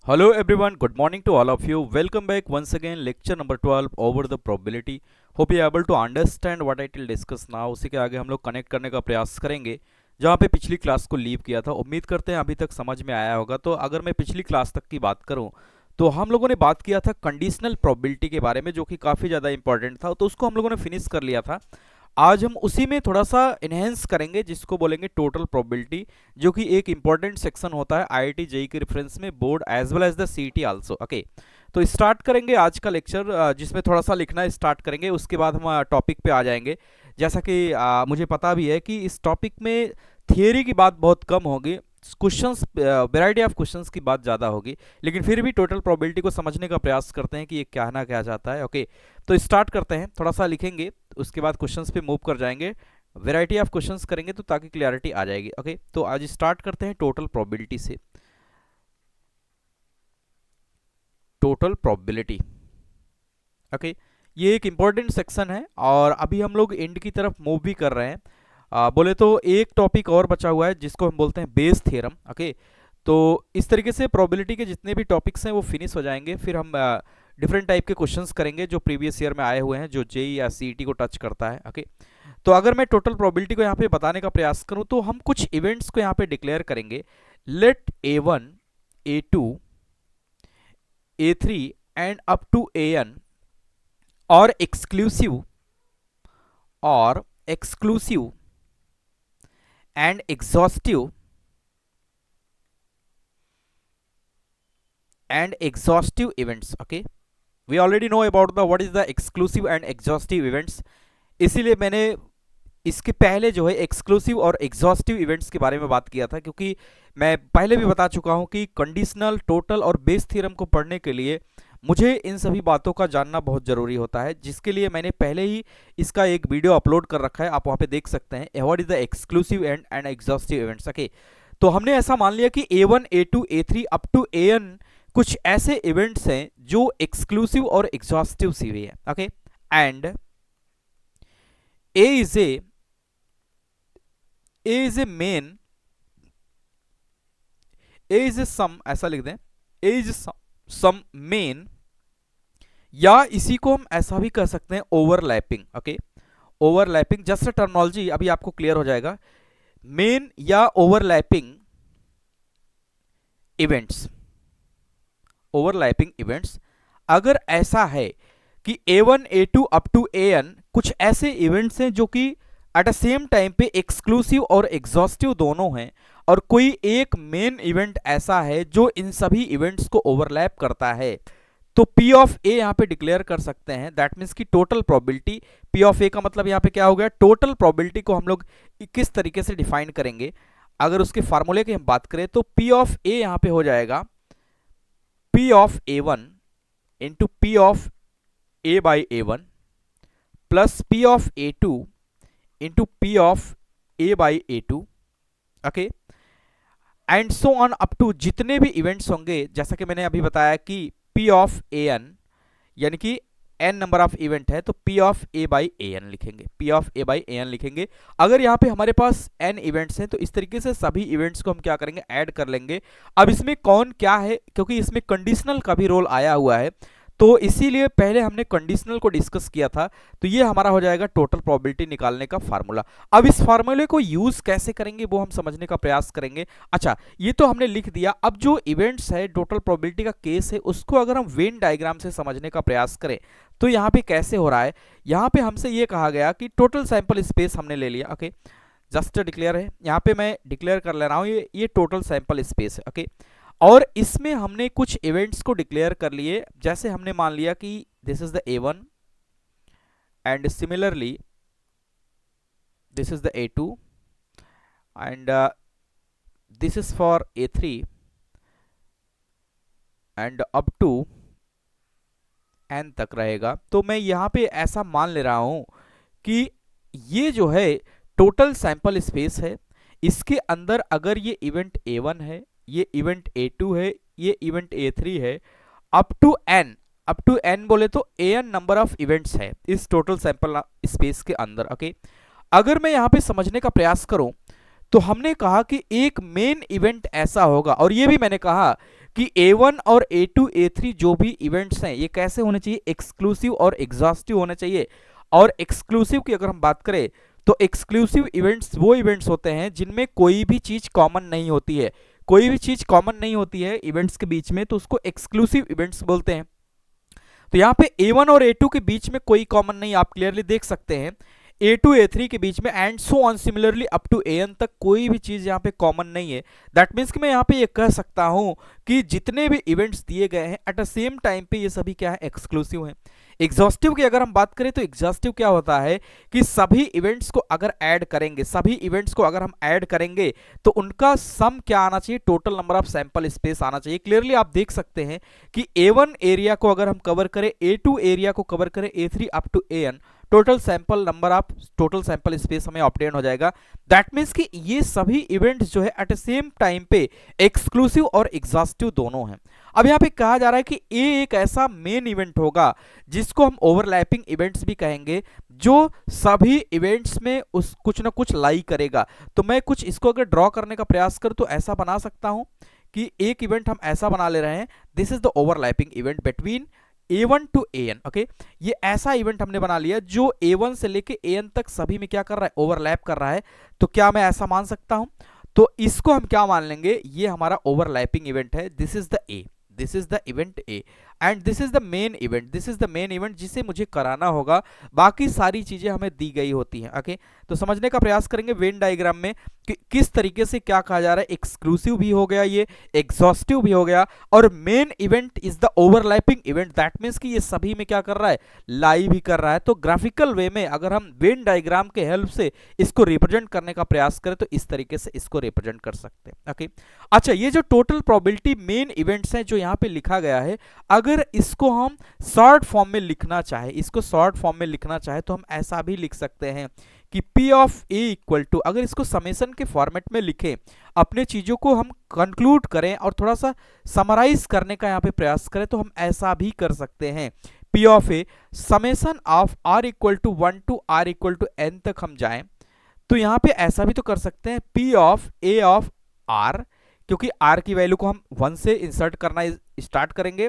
Hello everyone, good morning to all of you. Welcome back once again, lecture number 12 over the probability. Hope you are able to understand what I will discuss now. उसी के आगे हम लोग connect करने का प्रयास करेंगे जहाँ पे पिछली क्लास को लीव किया था। उम्मीद करते हैं अभी तक समझ में आया होगा। तो अगर मैं पिछली क्लास तक की बात करूँ तो हम लोगों ने बात किया था कंडीशनल प्रोबेबिलिटी के बारे में, जो कि काफ़ी ज़्यादा इंपॉर्टेंट था। तो उसको हम लोगों ने फिनिश कर लिया था। आज हम उसी में थोड़ा सा इन्हेंस करेंगे, जिसको बोलेंगे टोटल प्रोबेबिलिटी, जो कि एक इंपॉर्टेंट सेक्शन होता है आईआईटी जेईई के रेफरेंस में, board as well as the CET also. Okay, तो स्टार्ट करेंगे आज का लेक्चर, जिसमें थोड़ा सा लिखना स्टार्ट करेंगे। उसके बाद हम टॉपिक पे आ जाएंगे। जैसा कि मुझे पता भी है कि इस टॉपिक में थियरी की बात बहुत कम होगी, क्वेश्चंस, वैरायटी ऑफ क्वेश्चंस की बात ज़्यादा होगी, लेकिन फिर भी टोटल प्रोबेबिलिटी को समझने का प्रयास करते हैं कि ये क्या ना क्या चाहता है। ओके, तो स्टार्ट करते हैं। थोड़ा सा लिखेंगे, उसके बाद क्वेश्चंस पे मूव कर जाएंगे, वैरायटी ऑफ क्वेश्चंस करेंगे तो ताकि क्लियरिटी आ जाएगी। ओके, तो आज स्टार्ट करते हैं टोटल प्रोबेबिलिटी से। टोटल प्रोबेबिलिटी, ओके, ये एक इंपॉर्टेंट सेक्शन है और अभी हम लोग एंड की तरफ मूव भी कर रहे हैं। बोले तो एक टॉपिक और बचा हुआ है जिसको हम बोलते हैं बेस थ्योरम। ओके, तो इस तरीके से प्रोबेबिलिटी के जितने भी टॉपिक्स हैं वो फिनिश हो जाएंगे। फिर हम डिफरेंट टाइप के क्वेश्चंस करेंगे जो प्रीवियस ईयर में आए हुए हैं, जो जेई या सीईटी को टच करता है। ओके, तो अगर मैं टोटल प्रोबेबिलिटी को यहाँ पे बताने का प्रयास करूँ तो हम कुछ इवेंट्स को यहाँ पे डिक्लेयर करेंगे। Let A1, A2, A3 and up to AN और exclusive and exhaustive events. Okay, we already know about the what is the exclusive and exhaustive events. इसीलिए मैंने इसके पहले जो है एक्सक्लूसिव और एग्जॉस्टिव इवेंट्स के बारे में बात किया था, क्योंकि मैं पहले भी बता चुका हूं कि कंडीशनल, टोटल और बेस थ्योरम को पढ़ने के लिए मुझे इन सभी बातों का जानना बहुत ज़रूरी होता है, जिसके लिए मैंने पहले ही इसका एक वीडियो अपलोड कर रखा है, आप वहाँ पे देख सकते हैं, what is the exclusive and exhaustive events. Okay, तो हमने ऐसा मान लिया कि A1, A2, A3 up to AN कुछ ऐसे इवेंट्स हैं जो एक्सक्लूसिव और एग्जॉस्टिव सी हुई है। Okay, and A is a main, A is a सम, ऐसा लिख दें, A is सम मेन, या इसी को हम ऐसा भी कर सकते हैं overlapping. Okay, overlapping just terminology अभी आपको क्लियर हो जाएगा। मेन या ओवरलैपिंग इवेंट्स, ओवरलैपिंग इवेंट्स, अगर ऐसा है कि A1, A2 up to AN कुछ ऐसे इवेंट्स हैं जो कि एट अ सेम टाइम पे एक्सक्लूसिव और एग्जॉस्टिव दोनों हैं, और कोई एक मेन इवेंट ऐसा है जो इन सभी इवेंट्स को ओवरलैप करता है, तो P ऑफ A यहाँ पे डिक्लेयर कर सकते हैं। दैट मीन्स कि total probability, P of A का मतलब यहाँ पे क्या हो गया, टोटल प्रोबेबिलिटी को हम लोग किस तरीके से डिफाइन करेंगे। अगर उसके फार्मूले की हम बात करें तो P ऑफ A यहाँ पे हो जाएगा P of A1 into P of A by A1 plus P of A2 into P of A by A2। Okay, and so on up to जितने भी इवेंट्स होंगे, जैसा कि मैंने अभी बताया कि P ऑफ AN यानी कि n नंबर ऑफ इवेंट है तो P of A by AN लिखेंगे, P of A by AN लिखेंगे। अगर यहाँ पे हमारे पास n इवेंट्स हैं तो इस तरीके से सभी इवेंट्स को हम क्या करेंगे, ऐड कर लेंगे। अब इसमें कौन क्या है, क्योंकि इसमें कंडीशनल का भी रोल आया हुआ है, तो इसीलिए पहले हमने कंडीशनल को डिस्कस किया था। तो ये हमारा हो जाएगा टोटल प्रोबेबिलिटी निकालने का फार्मूला। अब इस फार्मूले को यूज कैसे करेंगे वो हम समझने का प्रयास करेंगे। अच्छा, ये तो हमने लिख दिया। अब जो इवेंट्स है, टोटल प्रोबेबिलिटी का केस है, उसको अगर हम वेन डायग्राम से समझने का प्रयास करें तो यहाँ पे कैसे हो रहा है। यहाँ पे हमसे ये कहा गया कि टोटल सैंपल स्पेस हमने ले लिया। ओके, जस्ट डिक्लेयर है, यहाँ पे मैं डिक्लेयर कर ले रहा हूँ, ये टोटल सैंपल स्पेस है। ओके, और इसमें हमने कुछ इवेंट्स को डिक्लेयर कर लिए, जैसे हमने मान लिया कि this is the A1 and similarly this is the A2 and this is for A3 and up to N तक रहेगा। तो मैं यहाँ पे ऐसा मान ले रहा हूं कि ये जो है टोटल सैंपल स्पेस है, इसके अंदर अगर ये इवेंट A1 है, ये इवेंट A2 है, ये इवेंट A3 है, अप टू n बोले तो AN नंबर ऑफ इवेंट्स है इस टोटल सैंपल स्पेस के अंदर। ओके, अगर मैं यहाँ पे समझने का प्रयास करूं तो हमने कहा कि एक मेन इवेंट ऐसा होगा, और ये भी मैंने कहा कि A1 और A2 A3 जो भी इवेंट्स हैं ये कैसे होने चाहिए, एक्सक्लूसिव और एग्जॉस्टिव होने चाहिए। और एक्सक्लूसिव की अगर हम बात करें तो एक्सक्लूसिव इवेंट्स वो इवेंट्स होते हैं जिनमें कोई भी चीज कॉमन नहीं होती है। कोई भी चीज कॉमन नहीं होती है इवेंट्स के बीच में, तो उसको एक्सक्लूसिव इवेंट्स बोलते हैं। तो यहाँ पे A1 और A2 के बीच में कोई कॉमन नहीं, आप क्लियरली देख सकते हैं। A2 A3 के बीच में and so on similarly up to AN तक कोई भी चीज यहाँ पे कॉमन नहीं है। दैट मीन्स कि मैं यहाँ पे ये कह सकता हूँ कि जितने भी इवेंट्स दिए गए हैं एट द सेम टाइम पे ये सभी क्या है, एक्सक्लूसिव हैं। एग्जॉस्टिव की अगर हम बात करें तो एग्जॉस्टिव क्या होता है कि सभी इवेंट्स को अगर ऐड करेंगे, सभी इवेंट्स को अगर हम ऐड करेंगे तो उनका सम क्या आना चाहिए, total number of sample space आना चाहिए। क्लियरली आप देख सकते हैं कि A1 एरिया को अगर हम कवर करें, A2 एरिया को कवर करें, A3 up to AN, total sample number of total sample space हमें ऑब्टेन हो जाएगा। दैट मीन्स कि ये सभी इवेंट्स जो है एट द सेम टाइम पे एक्सक्लूसिव और एग्जॉस्टिव दोनों हैं। अब यहाँ पे कहा जा रहा है कि ए एक ऐसा मेन इवेंट होगा जिसको हम ओवरलैपिंग इवेंट्स भी कहेंगे, जो सभी इवेंट्स में उस कुछ ना कुछ लाई करेगा। तो मैं कुछ इसको अगर ड्रॉ करने का प्रयास करूं तो ऐसा बना सकता हूं कि एक इवेंट हम ऐसा बना ले रहे हैं, this is the overlapping event between A1 to AN। Okay, ये ऐसा इवेंट हमने बना लिया जो A1 से लेके AN तक सभी में क्या कर रहा है, ओवरलैप कर रहा है। तो क्या मैं ऐसा मान सकता हूं? तो इसको हम क्या मान लेंगे, ये हमारा ओवरलैपिंग इवेंट है, this is the A, this is the event A and this is the main event, this is the main event जिसे मुझे कराना होगा। बाकी सारी चीजें हमें दी गई होती हैं। ओके, तो समझने का प्रयास करेंगे वेन डायग्राम में कि किस तरीके से क्या कहा जा रहा है, एक्सक्लूसिव भी हो गया, ये एग्जॉस्टिव भी हो गया, और main event is the overlapping event. That means कि ये सभी में क्या कर रहा है, लाई भी कर रहा है। तो ग्राफिकल वे में अगर हम वेन डायग्राम के हेल्प से इसको रिप्रेजेंट करने का प्रयास करें तो इस तरीके से इसको रिप्रेजेंट कर सकते हैं। ओके, अच्छा, ये जो टोटल प्रोबेबिलिटी मेन इवेंट्स हैं जो यहाँ पे लिखा गया है, अगर इसको हम शॉर्ट फॉर्म में लिखना चाहे, इसको शॉर्ट फॉर्म में लिखना चाहे तो हम ऐसा भी लिख सकते हैं कि P of A equal to, अगर इसको समेशन के फॉर्मेट में लिखें, अपने चीजों को हम कंक्लूड करें और थोड़ा सा समराइज करने का यहाँ पे प्रयास करें तो हम ऐसा भी कर सकते हैं, P of A summation of R equal to 1 to R equal to N तक हम जाएं तो यहाँ पे ऐसा भी तो कर सकते हैं, P of A of R, क्योंकि R की वैल्यू को हम 1 से इंसर्ट करना स्टार्ट करेंगे,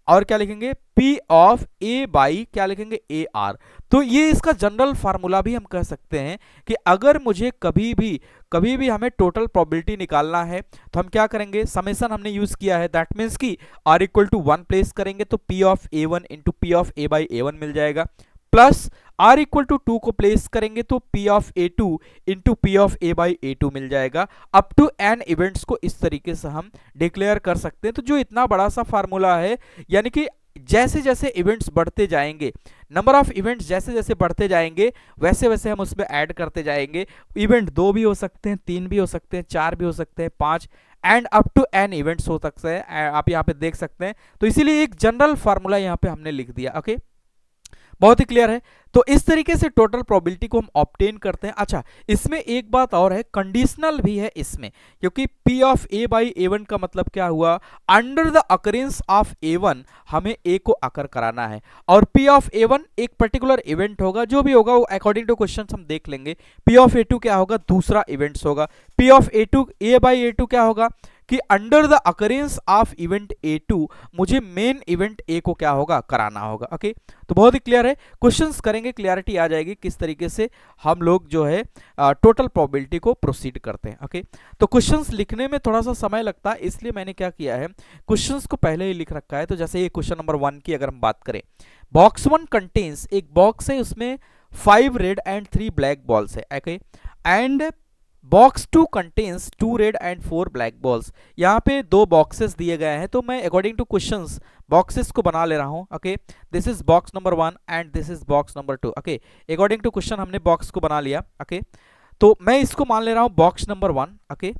और क्या लिखेंगे, P ऑफ A बाई क्या लिखेंगे, AR। तो ये इसका जनरल फार्मूला भी हम कह सकते हैं कि अगर मुझे कभी भी हमें टोटल प्रोबेबिलिटी निकालना है तो हम क्या करेंगे, समेशन हमने यूज किया है, दैट मीन्स कि R इक्वल टू 1 प्लेस करेंगे तो P of A1 into P of A by A1 मिल जाएगा, प्लस R इक्वल टू 2 को प्लेस करेंगे तो P of A2 into P of A by A2 मिल जाएगा। अप टू N इवेंट्स को इस तरीके से हम डिक्लेयर कर सकते हैं। तो जो इतना बड़ा सा फार्मूला है, यानी कि जैसे जैसे इवेंट्स बढ़ते जाएंगे, नंबर ऑफ इवेंट्स जैसे जैसे बढ़ते जाएंगे, वैसे वैसे हम उसमें ऐड करते जाएंगे। इवेंट 2 भी हो सकते हैं, 3 भी हो सकते हैं, 4 भी हो सकते हैं, 5 and up to N events हो सकते हैं, आप यहाँ पे देख सकते हैं। तो इसीलिए एक जनरल फार्मूला यहाँ पे हमने लिख दिया। ओके, बहुत ही क्लियर है। तो इस तरीके से टोटल प्रोबेबिलिटी को हम ऑब्टेन करते हैं। अच्छा, इसमें एक बात और है, कंडीशनल भी है इसमें, क्योंकि P of A by A1 का मतलब क्या हुआ, under the occurrence of A1 हमें A को अकर कराना है, और P ऑफ A1 एक पर्टिकुलर इवेंट होगा, जो भी होगा वो अकॉर्डिंग टू क्वेश्चन हम देख लेंगे। P ऑफ A2 क्या होगा, दूसरा इवेंट्स होगा। P of A2 A by A2 क्या होगा कि under the occurrence of event A2 मुझे मेन इवेंट A को क्या होगा, कराना होगा। ओके, तो बहुत ही क्लियर है, क्वेश्चंस करेंगे, क्लियरिटी आ जाएगी किस तरीके से हम लोग जो है टोटल प्रोबेबिलिटी को प्रोसीड करते हैं। ओके, तो क्वेश्चंस लिखने में थोड़ा सा समय लगता है, इसलिए मैंने क्या किया है, क्वेश्चंस को पहले ही लिख रखा है। तो जैसे ये क्वेश्चन नंबर 1 की अगर हम बात करें, बॉक्स 1 कंटेन्स, एक बॉक्स है उसमें 5 रेड एंड 3 ब्लैक बॉल्स है। Okay, and box 2 contains 2 red and 4 black balls. यहाँ पे 2 बॉक्सेस दिए गए हैं, तो मैं अकॉर्डिंग टू क्वेश्चंस बॉक्सेस को बना ले रहा हूँ। Okay, this is box number 1 and this is box number 2। Okay, according to question हमने बॉक्स को बना लिया। ओके, तो मैं इसको मान ले रहा हूँ बॉक्स नंबर 1। ओके,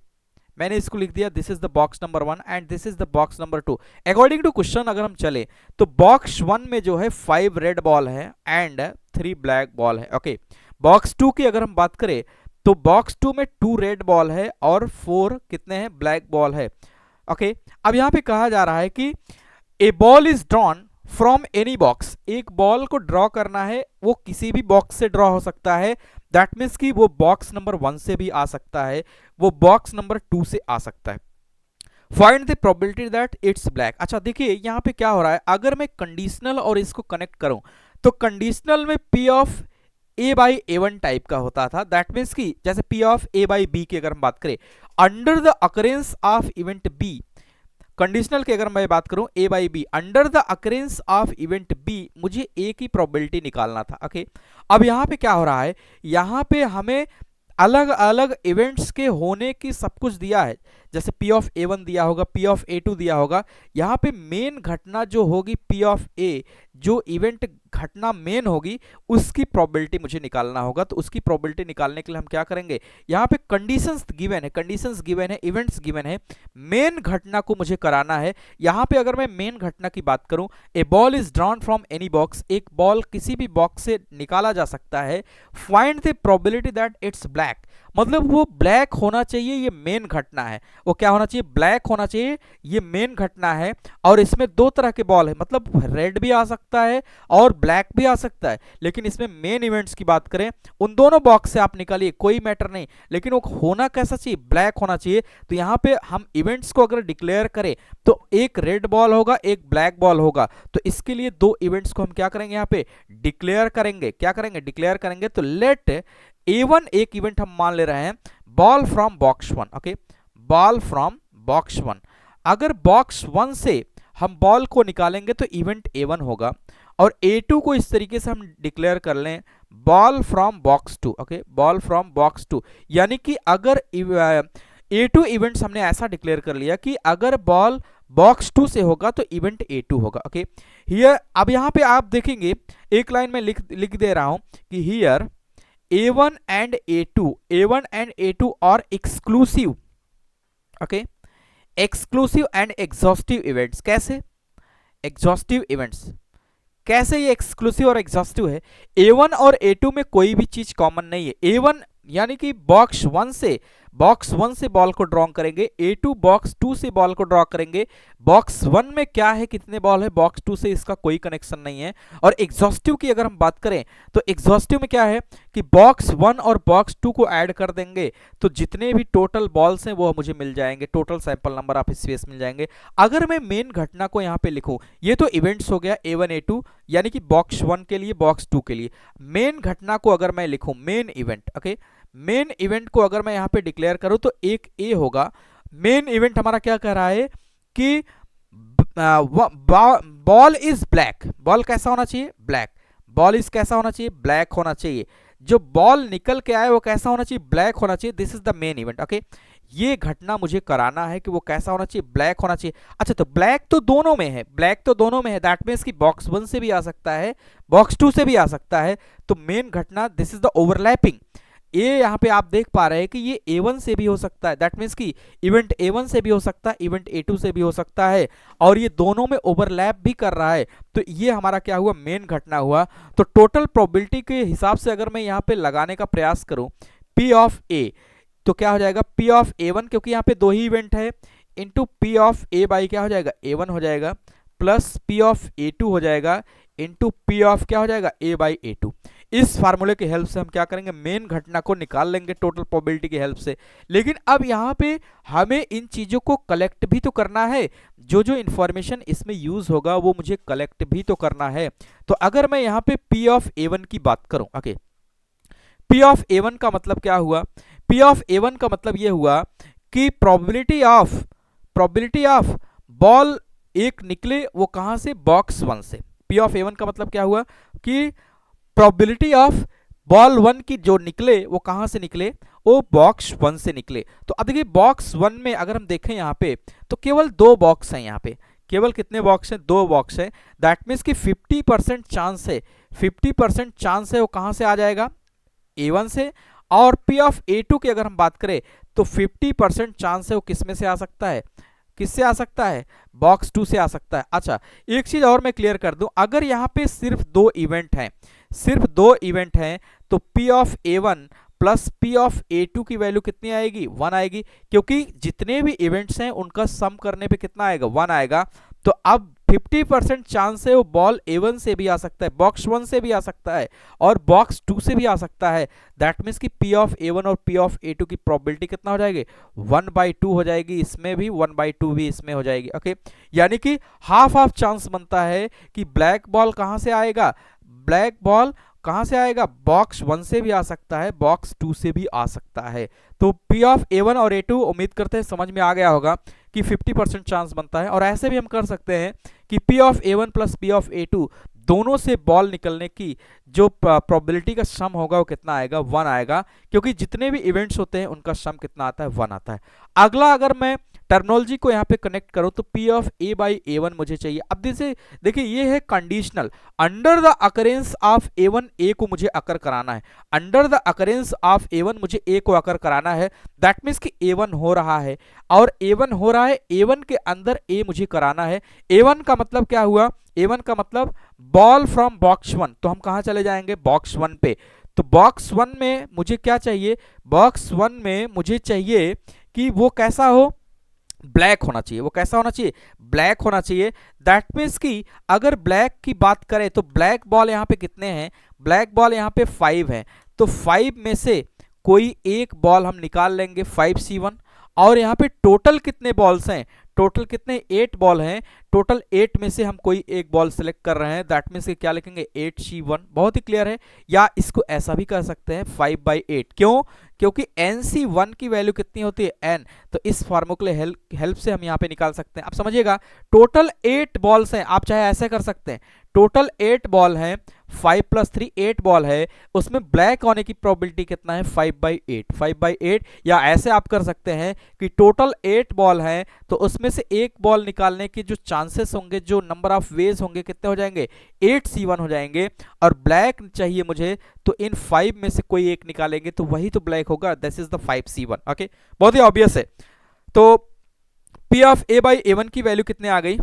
मैंने इसको लिख दिया, this is the box number 1 and this is the box number 2। According to question अगर हम चले तो बॉक्स 1 में जो है 5 रेड बॉल है एंड 3 ब्लैक बॉल है। ओके, बॉक्स 2 की अगर हम बात करें तो बॉक्स 2 में 2 रेड बॉल है और 4 कितने हैं, ब्लैक बॉल है। ओके, अब यहां पे कहा जा रहा है कि a ball is drawn from any box, एक बॉल को ड्रॉ करना है, वो किसी भी बॉक्स से ड्रॉ हो सकता है। दैट मीन्स कि वो बॉक्स नंबर 1 से भी आ सकता है, वो बॉक्स नंबर 2 से आ सकता है। Find the probability that it's black. अच्छा देखिए यहाँ पे क्या हो रहा है, अगर मैं कंडीशनल और इसको कनेक्ट करूं तो कंडीशनल में P of A by A one type का होता था, दैट मीन्स कि जैसे P of A by B की अगर हम बात करें under the occurrence of event B, conditional की अगर मैं बात करूं A by B under the occurrence of event B, मुझे ए की प्रोबेबिलिटी निकालना था। ओके अब यहां पे क्या हो रहा है, यहां पे हमें अलग अलग इवेंट्स के होने की सब कुछ दिया है, जैसे पी ऑफ ए वन दिया होगा, पी ऑफ ए टू दिया होगा। यहाँ पे मेन घटना जो होगी पी ऑफ ए, जो इवेंट घटना मेन होगी उसकी प्रोबेबिलिटी मुझे निकालना होगा। तो उसकी प्रोबेबिलिटी निकालने के लिए हम क्या करेंगे, यहाँ पे कंडीशंस गिवन है, कंडीशंस गिवन है, इवेंट्स गिवन है, मेन घटना को मुझे कराना है। यहाँ पे अगर मैं मेन घटना की बात करूं, a ball is drawn from any box, एक बॉल किसी भी बॉक्स से निकाला जा सकता है, find the probability that it's black, मतलब वो ब्लैक होना चाहिए, ये मेन घटना है, वो क्या होना चाहिए, ब्लैक होना चाहिए, ये मेन घटना है। और इसमें दो तरह के बॉल है, मतलब रेड भी आ सकता है और ब्लैक भी आ सकता है, लेकिन इसमें मेन इवेंट्स की बात करें उन दोनों बॉक्स से आप निकालिए कोई मैटर नहीं, लेकिन वो होना कैसा चाहिए, ब्लैक होना चाहिए। तो यहाँ पे हम इवेंट्स को अगर डिक्लेयर करें तो एक रेड बॉल होगा, एक ब्लैक बॉल होगा, तो इसके लिए दो इवेंट्स को हम क्या करेंगे, यहाँ पे डिक्लेयर करेंगे, क्या करेंगे, डिक्लेयर करेंगे। तो लेट A1 एक इवेंट हम मान ले रहे हैं, ball from box one. Okay ball from box one, अगर बॉक्स वन से हम बॉल को निकालेंगे तो इवेंट A1 होगा, और A2 को इस तरीके से हम डिक्लेयर कर लें ball from box two. Okay ball from box two, यानी कि अगर A2 इवेंट्स हमने ऐसा डिक्लेयर कर लिया कि अगर बॉल बॉक्स टू से होगा तो इवेंट A2 होगा। ओके हियर अब यहाँ पे आप देखेंगे एक लाइन में लिख दे रहा हूं कि here A1 and A2 are exclusive, okay, exclusive and exhaustive events। कैसे exhaustive events, कैसे ये एक्सक्लूसिव और एग्जॉस्टिव है, A1 और A2 में कोई भी चीज कॉमन नहीं है। A1 यानी कि बॉक्स वन से बॉल को ड्रॉ करेंगे, A2 बॉक्स टू से बॉल को ड्रॉ करेंगे, बॉक्स वन में क्या है, कितने बॉल है, बॉक्स टू से इसका कोई कनेक्शन नहीं है। और एग्जॉस्टिव की अगर हम बात करें तो एग्जॉस्टिव में क्या है कि बॉक्स वन और बॉक्स टू को ऐड कर देंगे तो जितने भी टोटल बॉल्स हैं वो मुझे मिल जाएंगे, total sample number of space मिल जाएंगे। अगर मैं मेन घटना को यहाँ पे लिखूं, ये तो इवेंट्स हो गया A1 A2 यानी कि बॉक्स वन के लिए, बॉक्स टू के लिए। मेन घटना को अगर मैं लिखूं, main event, okay main event को अगर मैं यहां पे डिक्लेयर करूं तो एक ए होगा। मेन इवेंट हमारा क्या कह रहा है कि बॉल इज ब्लैक, बॉल कैसा होना चाहिए, ब्लैक, बॉल इज कैसा होना चाहिए, ब्लैक होना चाहिए, जो बॉल निकल के आए वो कैसा होना चाहिए, ब्लैक होना चाहिए। This is the main event. Okay ये घटना मुझे कराना है कि वो कैसा होना चाहिए, ब्लैक होना चाहिए। अच्छा तो ब्लैक तो दोनों में है, ब्लैक तो दोनों में है, दैट मीन्स कि बॉक्स वन से भी आ सकता है, बॉक्स टू से भी आ सकता है। तो मेन घटना दिस इज द ओवरलैपिंग, ये यहाँ पे आप देख पा रहे हैं कि ये A1 से भी हो सकता है, दैट मीन्स कि इवेंट A1 से भी हो सकता है, इवेंट A2 से भी हो सकता है, और ये दोनों में ओवरलैप भी कर रहा है। तो ये हमारा क्या हुआ, मेन घटना हुआ। तो टोटल प्रोबेबिलिटी के हिसाब से अगर मैं यहाँ पे लगाने का प्रयास करूं P ऑफ A, तो क्या हो जाएगा P ऑफ A1, क्योंकि यहाँ पे दो ही इवेंट है, into P of A by क्या हो जाएगा, A1 हो जाएगा, प्लस P ऑफ A2 हो जाएगा, इंटू P ऑफ क्या हो जाएगा, A बाई A2। इस फार्मूले की हेल्प से हम क्या करेंगे, मेन घटना को निकाल लेंगे टोटल प्रोबेबिलिटी की हेल्प से। लेकिन अब यहाँ पे हमें इन चीजों को कलेक्ट भी तो करना है, जो जो इंफॉर्मेशन इसमें यूज होगा वो मुझे कलेक्ट भी तो करना है। तो अगर मैं यहाँ पे P ऑफ A1 की बात करूं, ओके P ऑफ A1 का मतलब क्या हुआ, P ऑफ A1 का मतलब ये हुआ कि प्रोबेबिलिटी ऑफ बॉल एक निकले वो कहां से, बॉक्स वन से। P ऑफ A1 का मतलब क्या हुआ कि प्रोबेबिलिटी ऑफ बॉल वन की जो निकले वो कहां से निकले, वो बॉक्स वन से निकले। तो अब देखिए बॉक्स वन में अगर हम देखें यहाँ पे तो केवल दो बॉक्स हैं, यहाँ पे केवल कितने बॉक्स हैं, दो बॉक्स हैं, दैट मीन्स कि 50% चांस है, 50% चांस है वो कहां से आ जाएगा, A1 से। और P ऑफ A2 की अगर हम बात करें तो 50% चांस है वो किस में से आ सकता है, किससे आ सकता है, बॉक्स टू से आ सकता है। अच्छा एक चीज और मैं क्लियर कर दूं, अगर यहाँ पे सिर्फ दो इवेंट हैं, सिर्फ दो इवेंट हैं, तो P of A1 plus P of A2 की वैल्यू कितनी आएगी, 1 आएगी, क्योंकि जितने भी इवेंट्स हैं उनका सम करने पे कितना आएगा, 1 आएगा। तो अब 50% चांस है वो बॉल A1 से भी आ सकता है, बॉक्स 1 से भी आ सकता है और बॉक्स 2 से भी आ सकता है। दैट मीन्स कि P ऑफ A1 और P ऑफ A2 की प्रोबेबिलिटी कितना हो जाएगी, 1/2 हो जाएगी, इसमें भी 1/2 भी इसमें हो जाएगी। ओके, यानी कि हाफ हाफ चांस बनता है कि ब्लैक बॉल कहां से आएगा, ब्लैक बॉल कहां से आएगा, बॉक्स 1 से भी आ सकता है, बॉक्स 2 से भी आ सकता है। तो P ऑफ A1 और A2 उम्मीद करते हैं समझ में आ गया होगा कि 50% चांस बनता है। और ऐसे भी हम कर सकते हैं कि P of A1 plus P of A2 दोनों से बॉल निकलने की जो प्रोबेबिलिटी का सम होगा वो कितना आएगा, 1 आएगा, क्योंकि जितने भी इवेंट्स होते हैं उनका सम कितना आता है, 1 आता है। अगला अगर मैं टर्मिनोलॉजी को यहाँ पे कनेक्ट करूं तो P of A by A1 मुझे चाहिए। अब देखिए ये है conditional, under the occurrence of A1 A को मुझे अकर कराना है, under the occurrence of A1 मुझे A को अकर कराना है। दैट मीन्स कि A1 हो रहा है और A1 हो रहा है, A1 के अंदर A मुझे कराना है। A1 का मतलब क्या हुआ, A1 का मतलब बॉल फ्रॉम बॉक्स 1, तो हम कहां चले जाएंगे, बॉक्स 1 पे। तो बॉक्स 1 में मुझे क्या चाहिए, बॉक्स 1 में मुझे चाहिए कि वो कैसा हो, ब्लैक होना चाहिए। वो कैसा होना चाहिए, ब्लैक होना चाहिए। दैट मीन्स कि अगर ब्लैक की बात करें तो ब्लैक बॉल यहाँ पे कितने हैं, ब्लैक बॉल यहाँ पे 5 है, तो 5 में से कोई एक बॉल हम निकाल लेंगे 5C1। और यहाँ पे टोटल कितने बॉल्स हैं, टोटल कितने 8 बॉल हैं, टोटल 8 में से हम कोई एक बॉल सेलेक्ट कर रहे हैं। दैट मीन्स क्या लिखेंगे 8C1, बहुत ही क्लियर है। या इसको ऐसा भी कर सकते हैं 5/8, क्यों, क्योंकि NC1 की वैल्यू कितनी होती है, n, तो इस फार्मूले हेल्प से हम यहाँ पे निकाल सकते हैं। आप समझिएगा टोटल 8 बॉल्स हैं, आप चाहे ऐसे कर सकते हैं, टोटल 8 बॉल हैं, 5 + 3 8 बॉल है, उसमें ब्लैक होने की प्रोबेबिलिटी कितना है, 5/8, 5/8। या ऐसे आप कर सकते हैं कि टोटल 8 बॉल हैं तो उसमें से एक बॉल निकालने के जो चांसेस होंगे, जो नंबर ऑफ वेज होंगे, कितने हो जाएंगे, 8C1 हो जाएंगे। और ब्लैक चाहिए मुझे, तो इन 5 में से कोई एक निकालेंगे तो वही तो ब्लैक होगा, this is the 5C1। Okay, बहुत ही ऑब्वियस है। तो P of A by A1 की वैल्यू कितने आ गई,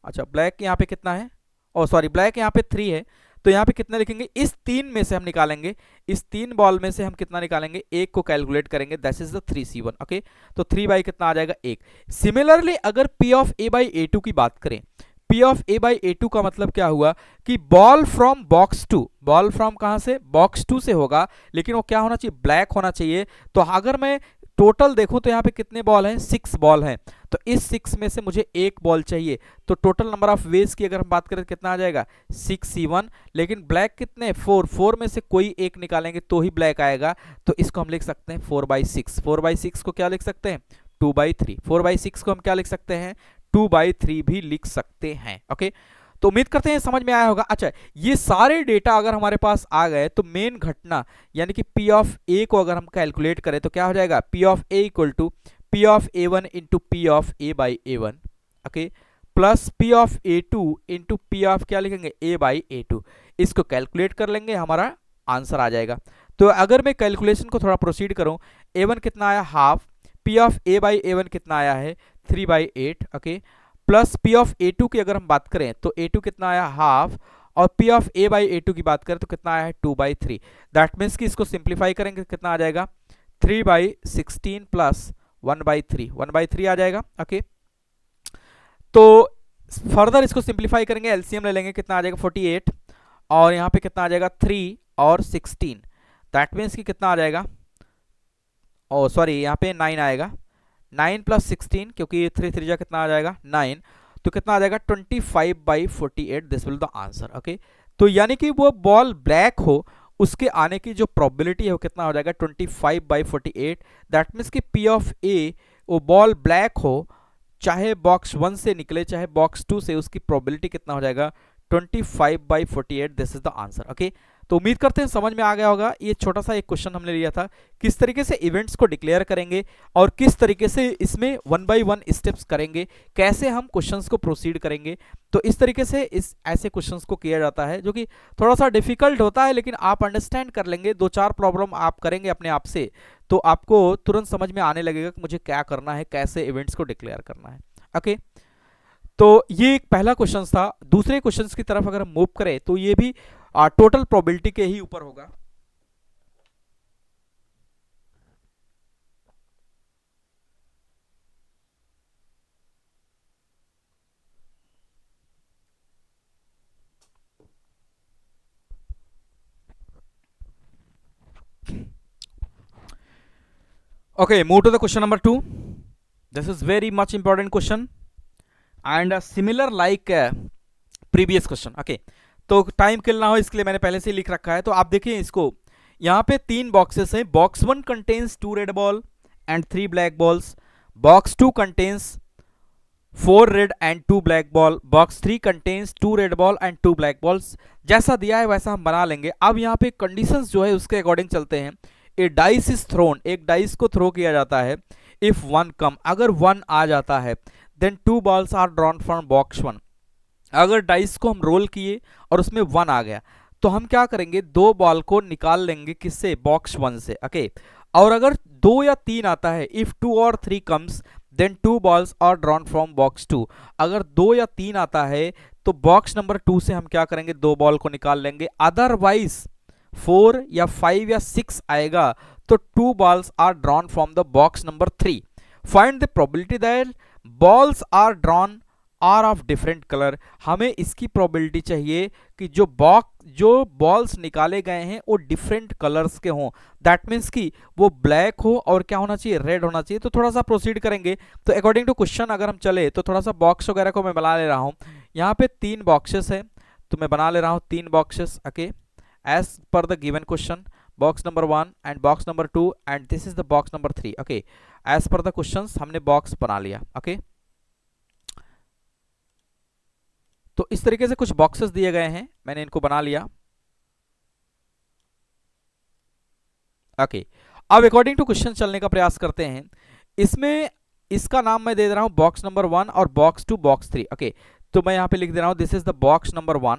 अच्छा ब्लैक यहाँ पे कितना है, ओ सॉरी ब्लैक यहाँ पे 3 है, तो यहाँ पे कितना लिखेंगे, इस 3 में से हम निकालेंगे, इस 3 बॉल में से हम कितना निकालेंगे, एक को कैलकुलेट करेंगे, that is the 3C1। Okay, तो 3 बाई कितना आ जाएगा, 1। सिमिलरली अगर P of A by A2 की बात करें, P of A by A2 का मतलब क्या हुआ कि ball from box 2, ball from कहां से, बॉक्स 2 से होगा, लेकिन वो क्या होना चाहिए, ब्लैक होना चाहिए। तो अगर मैं टोटल देखूं तो यहाँ पे कितने बॉल हैं, 6 बॉल हैं, तो इस 6 में से मुझे एक बॉल चाहिए, तो टोटल नंबर ऑफ वेज की अगर हम बात करें तो कितना आ जाएगा, 6C1। लेकिन ब्लैक कितने, 4 में से कोई एक निकालेंगे तो ही ब्लैक आएगा, तो इसको हम लिख सकते हैं 4/6। 4/6 को क्या लिख सकते हैं, 2/3। 4/6 को हम क्या लिख सकते हैं, 2/3 भी लिख सकते हैं। ओके, तो उम्मीद करते हैं समझ में आया होगा। अच्छा, ये सारे डेटा अगर हमारे पास आ गए तो मेन घटना यानी कि P ऑफ A को अगर हम कैलकुलेट करें तो क्या हो जाएगा, P of A equal to P of A1 into P of A by A1, okay, plus P of A2 into P of क्या लिखेंगे, A बाई A2। इसको कैलकुलेट कर लेंगे, हमारा आंसर आ जाएगा। तो अगर मैं कैलकुलेशन को थोड़ा प्रोसीड करूं, A1 कितना आया, half, P of A by A1 कितना आया है, 3/8, okay, plus P of A2 की अगर हम बात करें तो A2 कितना आया, हाफ, और P of A by A2 की बात करें तो कितना आया है, 2/3। दैट मीन्स कि इसको सिंप्लीफाई करेंगे तो कितना आ जाएगा, 3/16 प्लस 1/3, 1/3 आ जाएगा। ओके, तो फर्दर इसको सिंप्लीफाई करेंगे, एलसीएम ले लेंगे, कितना आ जाएगा 48, और यहाँ पे कितना आ जाएगा 3 और 16। दैट मीन्स कि कितना आ जाएगा, ओ सॉरी यहाँ पे 9 आएगा, 9 + 16, क्योंकि 3 3 कितना आ जाएगा 9, तो कितना आ जाएगा 25/48, this will the answer. Okay, तो यानी कि वो बॉल ब्लैक हो उसके आने की जो प्रोबेबिलिटी है वो कितना हो जाएगा 25/48। दैट मीन्स कि P ऑफ A वो बॉल ब्लैक हो, चाहे बॉक्स 1 से निकले चाहे बॉक्स 2 से, उसकी प्रोबेबिलिटी कितना हो जाएगा 25/48, this is the answer. Okay, तो उम्मीद करते हैं समझ में आ गया होगा। ये छोटा सा एक क्वेश्चन हमने लिया था, किस तरीके से इवेंट्स को डिक्लेयर करेंगे और किस तरीके से इसमें 1 बाय 1 स्टेप्स करेंगे, कैसे हम क्वेश्चंस को प्रोसीड करेंगे। तो इस तरीके से इस ऐसे क्वेश्चंस को किया जाता है, जो कि थोड़ा सा डिफिकल्ट होता है, लेकिन आप अंडरस्टैंड कर लेंगे, 2-4 प्रॉब्लम आप करेंगे अपने आप से, तो आपको तुरंत समझ में आने लगेगा कि मुझे क्या करना है, कैसे इवेंट्स को डिक्लेयर करना है। ओके, तो ये एक पहला क्वेश्चन था। दूसरे क्वेश्चंस की तरफ अगर हम मूव करें तो ये भी टोटल प्रोबेबिलिटी के ही ऊपर होगा। Okay, move to the question number 2. This is very much important question and similar like previous question. Okay, तो टाइम किल ना हो इसके लिए मैंने पहले से ही लिख रखा है, तो आप देखिए इसको, यहाँ पे 3 बॉक्सेस हैं. Box 1 contains 2 red ball and 3 black balls. Box 2 contains 4 red and 2 black ball. Box 3 contains 2 red ball and 2 black balls. जैसा दिया है वैसा हम बना लेंगे. अब यहाँ पे कंडीशंस जो है उसके अकॉर्डिंग चलते हैं. ए डाइस इज थ्रोन, एक डाइस को थ्रो किया जाता है. इफ 1 कम, अगर 1 आ जाता है, then 2 balls are drawn from box 1. अगर डाइस को हम रोल किए और उसमें 1 आ गया, तो हम क्या करेंगे, 2 बॉल को निकाल लेंगे किससे, बॉक्स 1 से. ओके, और अगर 2 या 3 आता है, इफ 2 और 3 comes, then 2 balls are drawn from box 2. अगर 2 या 3 आता है तो बॉक्स नंबर 2 से हम क्या करेंगे, 2 बॉल को निकाल लेंगे. अदरवाइज 4 या 5 या 6 आएगा तो 2 balls are drawn from the box number 3. Find the probability that balls are drawn are of different colour. हमें इसकी प्रोबेबिलिटी चाहिए कि जो बॉल्स निकाले गए हैं वो डिफरेंट कलर्स के हों. दैट मीन्स कि वो ब्लैक हो और क्या होना चाहिए, रेड होना चाहिए. तो थोड़ा सा प्रोसीड करेंगे. तो अकॉर्डिंग टू क्वेश्चन अगर हम चले तो थोड़ा सा बॉक्स वगैरह को मैं बना ले रहा हूँ. यहाँ पे 3 बॉक्सेस है तो मैं बना ले रहा हूँ 3 boxes. Okay, as per the given question, box number 1 and box number 2 and this is the box number 3. Okay, as per the question हमने बॉक्स बना लिया. ओके, तो इस तरीके से कुछ बॉक्सेस दिए गए हैं, मैंने इनको बना लिया. ओके, अब अकॉर्डिंग टू क्वेश्चन चलने का प्रयास करते हैं. इसमें इसका नाम मैं दे रहा हूं बॉक्स नंबर 1 और बॉक्स 2 बॉक्स 3. ओके, तो मैं यहां पे लिख दे रहा हूं this is the box number 1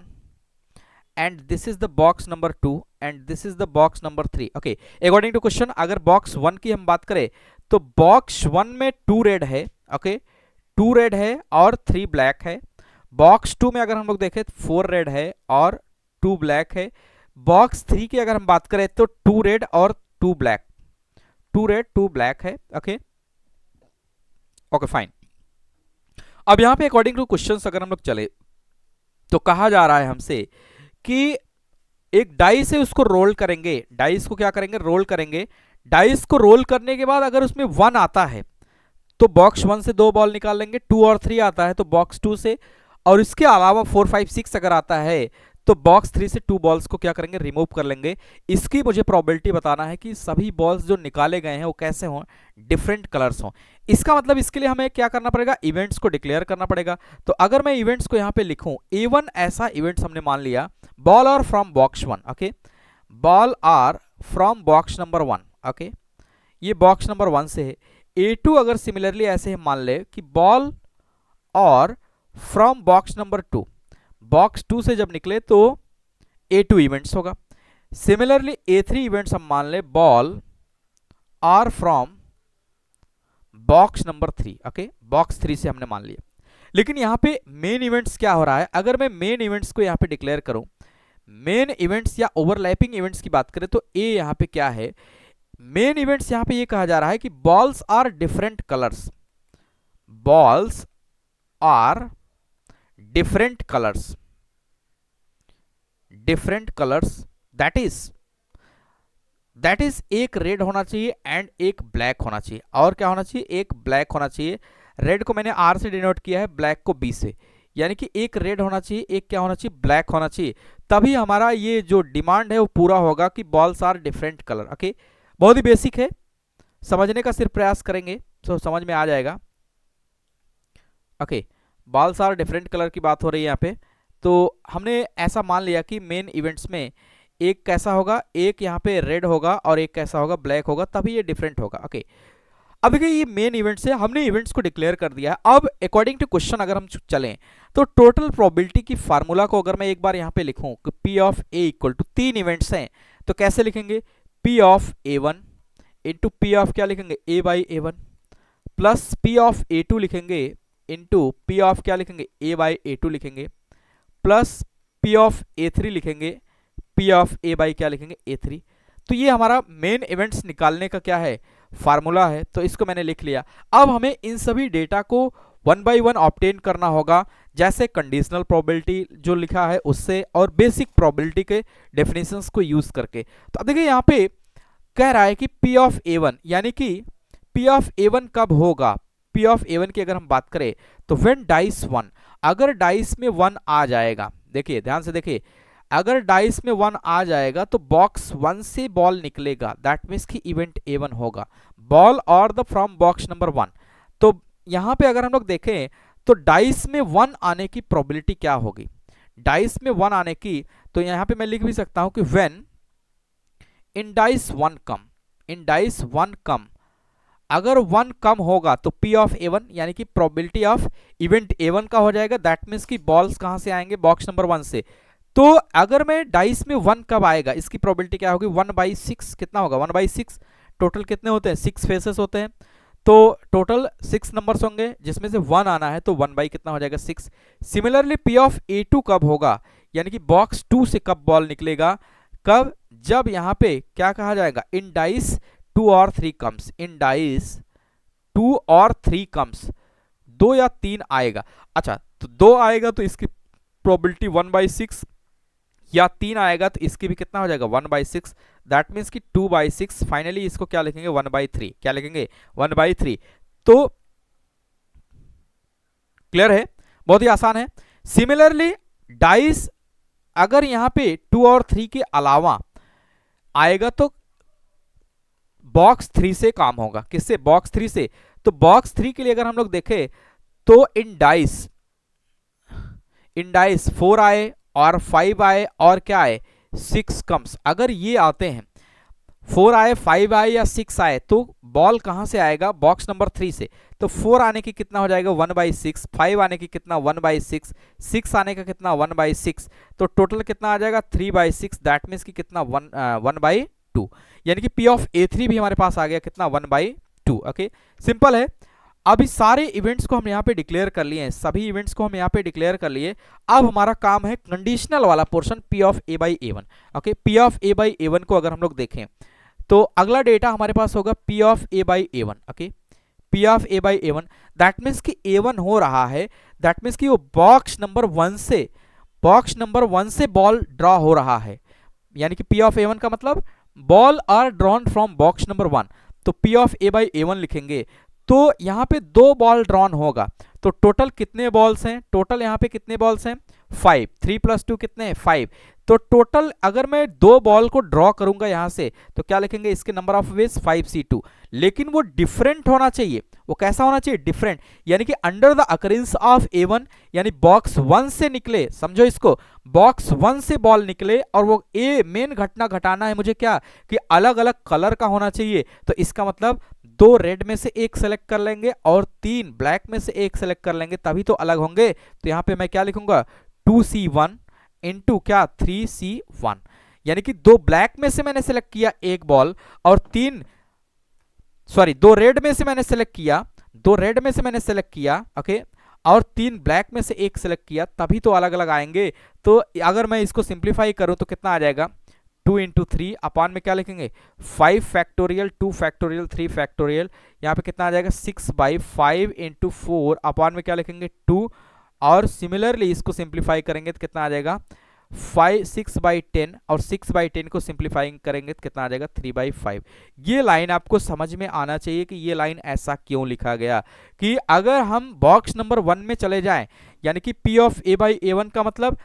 and this is the box number 2 and this is the box number 3. Okay, according to question अगर बॉक्स 1 की हम बात करें तो बॉक्स 1 में 2 रेड है. ओके, 2 रेड है और 3 ब्लैक है. बॉक्स 2 में अगर हम लोग देखें 4 रेड है और 2 ब्लैक है. बॉक्स 3 की अगर हम बात करें तो 2 रेड और 2 ब्लैक, 2 रेड 2 ब्लैक है. Okay okay fine. अब यहां पे अकॉर्डिंग टू क्वेश्चंस अगर हम लोग चले तो कहा जा रहा है हमसे कि एक डाइस है उसको रोल करेंगे. डाइस को क्या करेंगे, रोल करेंगे. डाइस को रोल करने के बाद अगर उसमें 1 आता है तो बॉक्स 1 से 2 बॉल निकाल लेंगे. 2 और 3 आता है तो बॉक्स 2 से, और इसके अलावा 4 5 6 अगर आता है तो बॉक्स 3 से 2 बॉल्स को क्या करेंगे, रिमूव कर लेंगे. इसकी मुझे प्रोबेबिलिटी बताना है कि सभी बॉल्स जो निकाले गए हैं वो कैसे हों, डिफरेंट कलर्स हों. इसका मतलब इसके लिए हमें क्या करना पड़ेगा, इवेंट्स को डिक्लेयर करना पड़ेगा. तो अगर मैं इवेंट्स को यहाँ पे लिखूं, A1 ऐसा इवेंट्स हमने मान लिया, ball are from box 1. Okay, ball are from box number 1. Okay, ये बॉक्स नंबर 1 से है. A2 अगर सिमिलरली ऐसे हम मान ले कि बॉल और फ्रॉम बॉक्स नंबर 2, बॉक्स 2 से जब निकले तो A2 इवेंट्स होगा. सिमिलरली A3 इवेंट्स हम मान ले ball are from box number 3. Okay, box 3 से हमने मान लिया. लेकिन यहां पे मेन इवेंट्स क्या हो रहा है, अगर मैं मेन इवेंट्स को यहां पे डिक्लेयर करूं, मेन इवेंट्स या ओवरलैपिंग इवेंट्स की बात करें तो A यहां पे क्या है, मेन इवेंट्स यहां पे ये कहा जा रहा है कि balls are different colours, balls are different colours, different colours. That is एक रेड होना चाहिए एंड एक ब्लैक होना चाहिए. और क्या होना चाहिए, एक ब्लैक होना चाहिए. रेड को मैंने R से डिनोट किया है, ब्लैक को B से. यानी कि एक रेड होना चाहिए, एक क्या होना चाहिए, ब्लैक होना चाहिए. तभी हमारा ये जो डिमांड है वो पूरा होगा कि balls are different colour. Okay, बहुत ही बेसिक है, समझने का सिर्फ प्रयास करेंगे तो समझ में आ जाएगा. Okay, balls are different colour की बात हो रही है यहाँ पे. तो हमने ऐसा मान लिया कि मेन इवेंट्स में एक कैसा होगा, एक यहाँ पे रेड होगा और एक कैसा होगा, ब्लैक होगा, तभी ये डिफरेंट होगा. ओके, अब देखिए ये मेन इवेंट्स है, हमने इवेंट्स को डिक्लेयर कर दिया है. अब अकॉर्डिंग टू क्वेश्चन अगर हम चलें तो टोटल प्रोबेबिलिटी की फार्मूला को अगर मैं एक बार यहाँ पे लिखूं कि P of A equal to 3 events हैं तो कैसे लिखेंगे, P of A1 into P of क्या लिखेंगे, A by A1 plus P of A2 लिखेंगे इंटू P ऑफ क्या लिखेंगे, A बाई A2 लिखेंगे प्लस P ऑफ A3 लिखेंगे, P ऑफ A बाई क्या लिखेंगे, A3. तो ये हमारा मेन इवेंट्स निकालने का क्या है, फार्मूला है. तो इसको मैंने लिख लिया. अब हमें इन सभी डेटा को 1 बाई 1 ऑब्टेन करना होगा, जैसे कंडीशनल प्रोबेबिलिटी जो लिखा है उससे और बेसिक प्रोबेबिलिटी के डेफिनेशंस को यूज करके. तो अब देखिए यहाँ पे कह रहा है कि P ऑफ A1 यानी कि पी ऑफ ए1 कब होगा, पी ऑफ ए1 की अगर हम बात करें तो व्हेन डाइस 1, अगर डाइस में 1 आ जाएगा, देखिए ध्यान से देखिए, अगर डाइस में 1 आ जाएगा तो बॉक्स 1 से बॉल निकलेगा, दैट मीन्स कि इवेंट ए1 होगा, बॉल और द फ्रॉम बॉक्स नंबर 1। तो यहां पे अगर हम लोग देखें तो डाइस में 1 आने की प्रोबेबिलिटी क्या होगी, डाइस में 1 आने की, तो यहां पे मैं लिख भी सकता हूं कि when in dice 1 come, in dice 1 कम, अगर 1 कम होगा तो पी ऑफ ए1 यानी कि प्रोबेबिलिटी ऑफ इवेंट ए1 का हो जाएगा, दैट मीन्स कि बॉल्स कहां से आएंगे, बॉक्स नंबर 1 से। तो अगर मैं डाइस में 1 कब आएगा, इसकी प्रोबेबिलिटी क्या होगी, 1/6, कितना होगा 1/6, टोटल कितने होते हैं 6 फेसेस होते हैं, तो टोटल 6 नंबर्स होंगे जिसमें से 1 आना है, तो 1 कितना हो जाएगा 6। सिमिलरली पी ऑफ ए2 कब होगा, यानी कि बॉक्स 2 से कब बॉल निकलेगा, कब, जब यहां पे क्या कहा जाएगा, इन डाइस 2 और 3 कम्स, इन डाइस 2 और 3 कम्स, 2 या 3 आएगा। अच्छा, तो 2 आएगा तो इसकी प्रोबेबिलिटी 1/6, या 3 आएगा तो इसकी भी कितना हो जाएगा 1/6, दैट मीन्स कि 2/6। फाइनली इसको क्या लिखेंगे 1/3, क्या लिखेंगे 1/3। तो क्लियर है, बहुत ही आसान है। सिमिलरली डाइस अगर यहां पे 2 और 3 के अलावा आएगा तो बॉक्स 3 से काम होगा, किससे, बॉक्स 3 से। तो बॉक्स 3 के लिए अगर हम लोग देखें तो इन डाइस 4 आए और 5 आए और क्या आए 6 कम्स, अगर ये आते हैं 4 आए 5 आए या 6 आए तो बॉल कहां से आएगा, बॉक्स नंबर 3 से। तो 4 आने की कितना हो जाएगा 1/6, 5 आने की कितना 1/6, 6 आने का कितना 1/6, तो टोटल कितना आ जाएगा 3/6, दैट मीन्स कि कितना 1/2, यानी कि पी ऑफ ए3 भी हमारे पास आ गया कितना 1/2। ओके, सिंपल है। अभी सारे इवेंट्स को हम यहाँ पे डिक्लेयर कर लिए हैं, सभी इवेंट्स को हम यहाँ पे डिक्लेयर कर लिए। अब हमारा काम है कंडीशनल वाला portion P of A by A one. Okay, P of A by A one को अगर हम लोग देखें तो अगला डेटा हमारे पास होगा P of A by A one. Okay, P of A by A one, that means कि ए वन हो रहा है, दैट मीन्स कि वो बॉक्स नंबर वन से बॉल ड्रॉ हो रहा है, यानी कि पी ऑफ ए वन का मतलब ball are drawn from box number 1। तो P of A by A one लिखेंगे तो यहां पे 2 बॉल ड्रॉन होगा, तो टोटल कितने बॉल्स हैं, टोटल यहां पे कितने बॉल्स हैं 5, 3 + 2 कितने हैं 5। तो टोटल अगर मैं 2 बॉल को ड्रॉ करूंगा यहां से तो क्या लिखेंगे, इसके नंबर ऑफ वेज 5c2, लेकिन वो डिफरेंट होना चाहिए। वो कैसा होना चाहिए, डिफरेंट, यानी कि under the occurrence of A1, यानी बॉक्स 1 से निकले, समझो इसको, बॉक्स 1 से बॉल निकले और वो ए मेन घटना घटाना है मुझे क्या, कि अलग अलग कलर का होना चाहिए। तो इसका मतलब 2 रेड में से 1 सेलेक्ट कर लेंगे और 3 ब्लैक में से 1 सेलेक्ट कर लेंगे, तभी तो अलग होंगे। तो यहां पे मैं क्या लिखूंगा 2c1 इंटू क्या 3c1, यानी कि 2 ब्लैक में से मैंने सेलेक्ट किया 1 बॉल और 2 रेड में से मैंने सेलेक्ट किया, 2 रेड में से मैंने सेलेक्ट किया, ओके, और 3 ब्लैक में से 1 सेलेक्ट किया, तभी तो अलग अलग आएंगे। तो अगर मैं इसको सिंप्लीफाई करूं तो कितना आ जाएगा 2 × 3 अपान में क्या लिखेंगे 5 फैक्टोरियल 2 फैक्टोरियल 3 फैक्टोरियल, यहाँ पे कितना आ जाएगा 6/5 × 4 अपान में क्या लिखेंगे 2, और सिमिलरली इसको सिंप्लीफाई करेंगे तो कितना आ जाएगा 6/10 और 6/10 को सिंप्लीफाइंग करेंगे तो कितना आ जाएगा 3/5। ये लाइन आपको समझ में आना चाहिए कि ये लाइन ऐसा क्यों लिखा गया, कि अगर हम बॉक्स नंबर 1 में चले जाएं, यानी कि P of A by A one का मतलब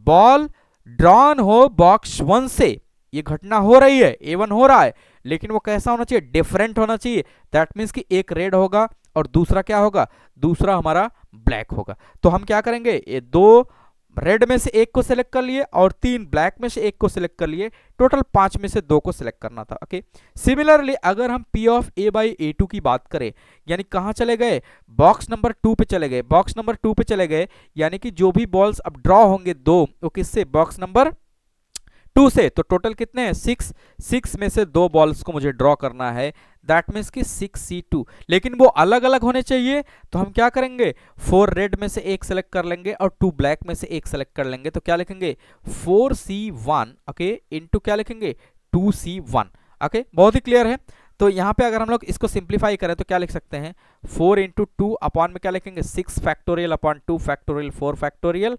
बॉल ड्रॉन हो बॉक्स 1 से, ये घटना हो रही है, ए1 हो रहा है, लेकिन वो कैसा होना चाहिए, डिफरेंट होना चाहिए। दैट मीन्स कि एक रेड होगा और दूसरा क्या होगा, दूसरा हमारा ब्लैक होगा। तो हम क्या करेंगे, ये 2 रेड में से 1 को सिलेक्ट कर लिए और 3 ब्लैक में से 1 को सिलेक्ट कर लिए, टोटल 5 में से 2 को सिलेक्ट करना था। ओके, सिमिलरली अगर हम P of A by A two की बात करें, यानी कहां चले गए, बॉक्स नंबर 2 पे चले गए, बॉक्स नंबर 2 पे चले गए, यानी कि जो भी बॉल्स अब ड्रॉ होंगे 2, वो किससे, बॉक्स नंबर 2 से। तो टोटल कितने हैं 6 में से 2 बॉल्स को मुझे ड्रॉ करना है, दैट मीन्स कि 6c2, लेकिन वो अलग अलग होने चाहिए। तो हम क्या करेंगे 4 रेड में से 1 सेलेक्ट कर लेंगे और 2 ब्लैक में से 1 सेलेक्ट कर लेंगे, तो क्या लिखेंगे 4c1, ओके, इंटू क्या लिखेंगे 2c1। ओके, बहुत ही क्लियर है। तो यहाँ पे अगर हम लोग इसको सिंप्लीफाई करें तो क्या लिख सकते हैं 4 × 2 अपॉन में क्या लिखेंगे 6 factorial upon 2 factorial 4 factorial,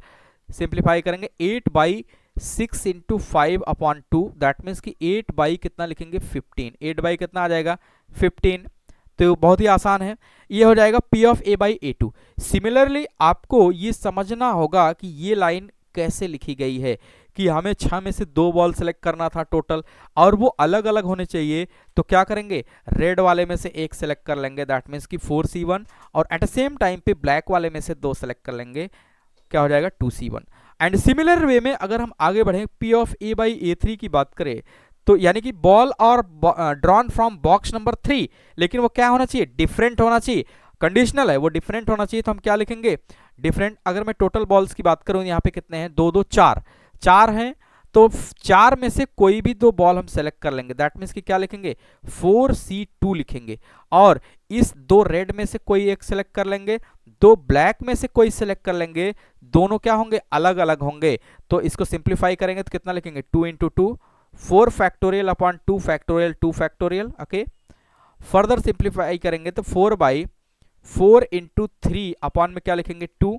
simplify करेंगे 8/6 × 5 अपॉन 2, दैट मीन्स कि 8 बाई कितना लिखेंगे 15, 8 बाई कितना आ जाएगा 15, तो बहुत ही आसान है, ये हो जाएगा P of A by A2। Similarly आपको ये समझना होगा कि ये लाइन कैसे लिखी गई है, कि हमें 6 में से 2 बॉल सेलेक्ट करना था टोटल, और वो अलग अलग होने चाहिए। तो क्या करेंगे, रेड वाले में से एक सेलेक्ट कर लेंगे, दैट मीन्स कि 4C1, और एट द सेम टाइम पे ब्लैक वाले में से 2 सेलेक्ट कर लेंगे, क्या हो जाएगा 2C1। एंड सिमिलर वे में अगर हम आगे बढ़ें, P of A by A3 की बात करें, तो यानी कि बॉल और ड्रॉन फ्रॉम बॉक्स नंबर 3, लेकिन वो क्या होना चाहिए, डिफरेंट होना चाहिए, कंडीशनल है, वो डिफरेंट होना चाहिए। तो हम क्या लिखेंगे, डिफरेंट। अगर मैं टोटल बॉल्स की बात करूं, यहाँ पे कितने हैं, 2 2 4, 4 हैं, तो 4 में से कोई भी 2 बॉल हम सेलेक्ट कर लेंगे, दैट मीन्स कि क्या लिखेंगे, 4C2 लिखेंगे। और इस 2 रेड में से कोई एक सेलेक्ट कर लेंगे, 2 ब्लैक में से कोई सेलेक्ट कर लेंगे, दोनों क्या होंगे, अलग अलग होंगे। तो इसको सिंप्लीफाई करेंगे तो कितना लिखेंगे, 2 into 2, 4 factorial upon 2 factorial, 2 factorial. Okay, further simplify करेंगे तो 4 बाई 4 इंटू 3 अपॉन में क्या लिखेंगे, 2।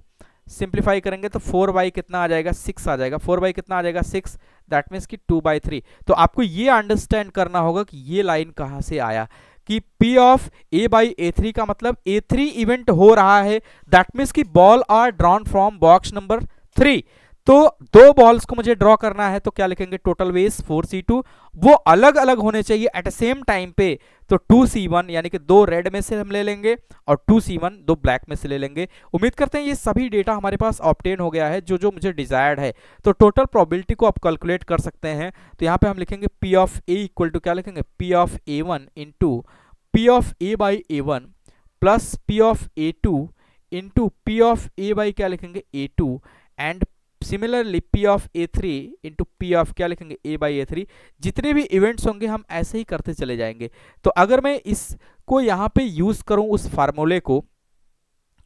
सिंप्लीफाई करेंगे तो 4 बाई कितना आ जाएगा, 6 आ जाएगा, 4 बाई कितना आ जाएगा, 6, दैट मीन्स कि 2 बाई 3। तो आपको ये अंडरस्टैंड करना होगा कि ये लाइन कहाँ से आया, कि P of A by A3 का मतलब A3 इवेंट हो रहा है, दैट मीन्स कि ball are drawn from box number 3। तो 2 बॉल्स को मुझे ड्रॉ करना है, तो क्या लिखेंगे, टोटल वेज 4C2, वो अलग अलग होने चाहिए एट द सेम टाइम पे। तो 2C1 यानी कि 2 रेड में से हम ले लेंगे, और 2C1 2 ब्लैक में से ले लेंगे। उम्मीद करते हैं ये सभी डेटा हमारे पास ऑब्टेन हो गया है, जो जो मुझे डिजायर्ड है। तो टोटल प्रोबेबिलिटी को आप कैलकुलेट कर सकते हैं। तो यहाँ पे हम लिखेंगे P of A equal to क्या लिखेंगे, P of A1 into P of A by A1 plus P of A2 into P of A by क्या लिखेंगे, A2, and similarly P of A3 into P of क्या लिखेंगे, A by A3। जितने भी events होंगे हम ऐसे ही करते चले जाएंगे। तो अगर मैं इसको यहाँ पे यूज करूं, उस फार्मूले को,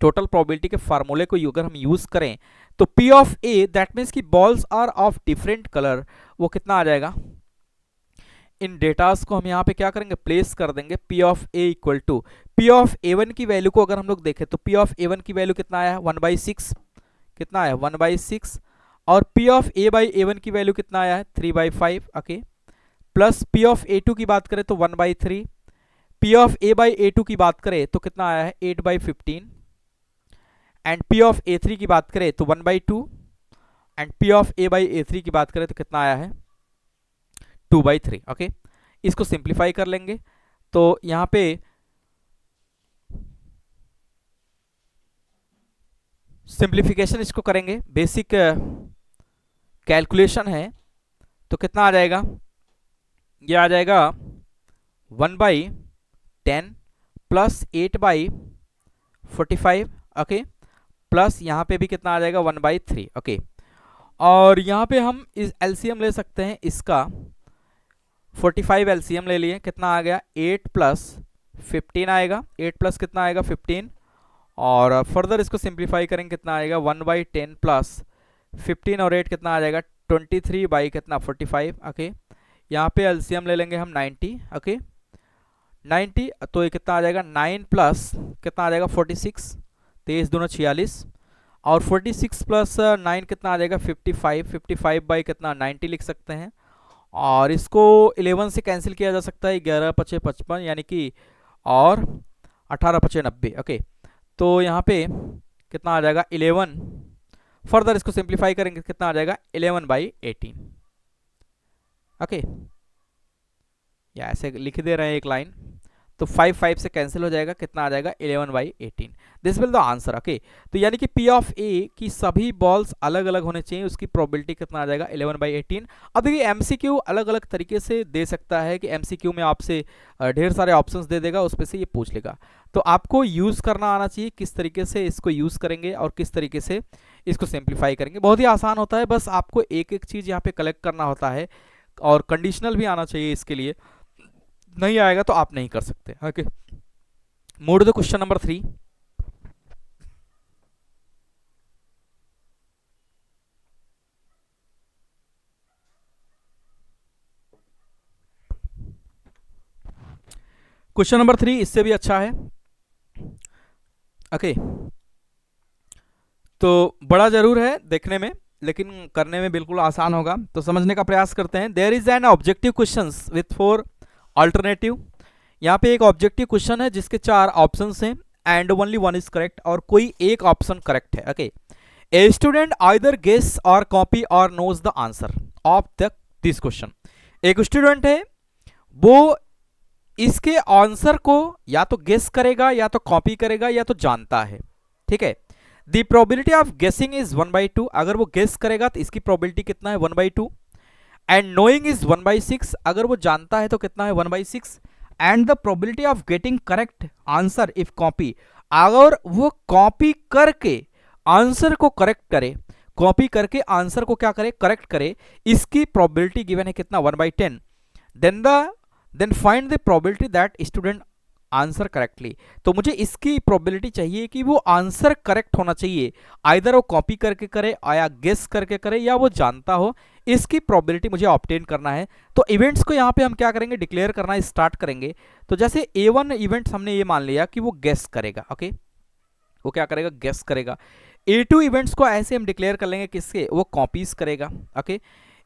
टोटल प्रोबेबिलिटी के फार्मूले को अगर हम यूज करें, तो P of A that means कि balls are of different colour, वो कितना आ जाएगा, इन डेटास को हम यहाँ पे क्या करेंगे, प्लेस कर देंगे। P of A equal to P of A1 की वैल्यू को अगर हम लोग देखें, तो P ऑफ A1 की वैल्यू कितना आया है, 1/6, कितना आया, 1/6, और P of A by A1 की वैल्यू कितना आया है, 3/5। Okay, plus P of A2 की बात करें तो 1/3, P of A by A2 की बात करें तो कितना आया है, 8/15, एंड P ऑफ A3 की बात करें तो 1/2, and P of A by A3 की बात करें तो कितना आया है, 2/3। ओके, इसको सिंप्लीफाई कर लेंगे तो यहाँ पे सिंप्लीफिकेशन इसको करेंगे, बेसिक कैलकुलेशन है, तो कितना आ जाएगा, ये आ जाएगा 1/10 प्लस 8/45। ओके, प्लस यहाँ पे भी कितना आ जाएगा, 1/3। ओके, और यहाँ पे हम इस एलसीएम ले सकते हैं, इसका 45 एलसीएम ले लिए, कितना आ गया, 8 प्लस 15 आएगा, 8 प्लस कितना आएगा, 15, और फर्दर इसको सिंप्लीफाई करेंगे, कितना आएगा, 1/10 प्लस 15 और 8 कितना आ जाएगा, 23 बाई कितना, 45। ओके, यहाँ पे एलसीएम ले लेंगे हम 90। ओके, 90, तो ये कितना आ जाएगा, 9 प्लस कितना आ जाएगा, 46, 23 दूना 46, और 46 प्लस 9 कितना आ जाएगा, 55, 55 बाई कितना, 90 लिख सकते हैं, और इसको 11 से कैंसिल किया जा सकता है, 11 पचे 55 यानी कि, और 18 पचे 90। ओके, तो यहाँ पे कितना आ जाएगा, 11, फर्दर इसको सिंप्लीफाई करेंगे कितना आ जाएगा, 11/18। ओके, या ऐसे लिख दे रहे हैं एक लाइन, तो 5 5 से कैंसिल हो जाएगा, कितना आ जाएगा, 11/18। This will the answer. Okay, तो यानी कि P ऑफ A की सभी बॉल्स अलग अलग होने चाहिए, उसकी प्रोबेबिलिटी कितना आ जाएगा, 11/18। अब देखिए एमसीक्यू अलग अलग तरीके से दे सकता है, कि एमसीक्यू में आपसे ढेर सारे ऑप्शंस दे देगा, उस पर से ये पूछ लेगा। तो आपको यूज़ करना आना चाहिए, किस तरीके से इसको यूज़ करेंगे और किस तरीके से इसको सिंप्लीफाई करेंगे। बहुत ही आसान होता है, बस आपको एक एक चीज़ यहाँ पे कलेक्ट करना होता है, और कंडीशनल भी आना चाहिए इसके लिए, नहीं आएगा तो आप नहीं कर सकते। Okay, move to the question number 3। Question number 3 इससे भी अच्छा है। ओके, तो बड़ा जरूर है देखने में, लेकिन करने में बिल्कुल आसान होगा, तो समझने का प्रयास करते हैं। There is an objective question with 4 alternative, यहाँ पे एक ऑब्जेक्टिव क्वेश्चन है जिसके 4 ऑप्शंस हैं and only one is correct, और कोई एक ऑप्शन करेक्ट है। Okay, a student either guess और कॉपी और knows the answer of the this question. एक स्टूडेंट है, वो इसके आंसर को या तो गेस करेगा या तो कॉपी करेगा या तो जानता है। ठीक है, द प्रोबेबिलिटी ऑफ गेसिंग इज 1/2। अगर वो गेस करेगा तो इसकी प्रोबेबिलिटी कितना है 1/2, एंड नोइंग इज 1/6। अगर वो जानता है तो कितना है 1/6, and the probability of getting correct answer if copy. अगर वो कॉपी करके आंसर को करेक्ट करे, कॉपी करके आंसर को क्या करे, करेक्ट करे, इसकी प्रोबेबिलिटी गिवन है कितना 1/10। Then find the probability that student answer correctly. तो मुझे इसकी प्रोबेबिलिटी चाहिए कि वो आंसर करेक्ट होना चाहिए, आइदर वो कॉपी करके करे या गेस करके करे या वो जानता हो, इसकी प्रोबेबिलिटी मुझे ऑब्टेन करना है। तो इवेंट्स को यहाँ पे हम क्या करेंगे, डिक्लेयर करना स्टार्ट करेंगे। तो जैसे A1 इवेंट्स हमने ये मान लिया कि वो गेस करेगा। ओके, वो क्या करेगा, गेस करेगा। A2 इवेंट्स को ऐसे हम डिक्लेयर कर लेंगे किसके, वो कॉपीज करेगा। ओके,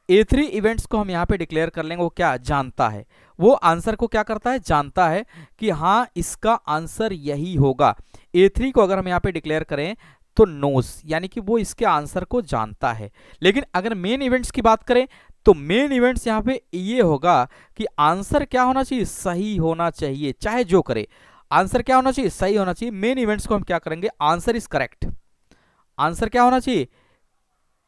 A3 इवेंट्स को हम यहाँ पे डिक्लेयर कर लेंगे वो क्या, जानता है, वो आंसर को क्या करता है, जानता है कि हाँ इसका आंसर यही होगा। A3 को अगर हम यहाँ पे डिक्लेयर करें तो नोस, यानी कि वो इसके आंसर को जानता है। लेकिन अगर मेन इवेंट्स की बात करें तो मेन इवेंट्स यहाँ पे ये होगा कि आंसर क्या होना चाहिए, सही होना चाहिए, चाहे जो करे आंसर क्या होना चाहिए, सही होना चाहिए। मेन इवेंट्स को हम क्या करेंगे, आंसर इज करेक्ट, आंसर क्या होना चाहिए,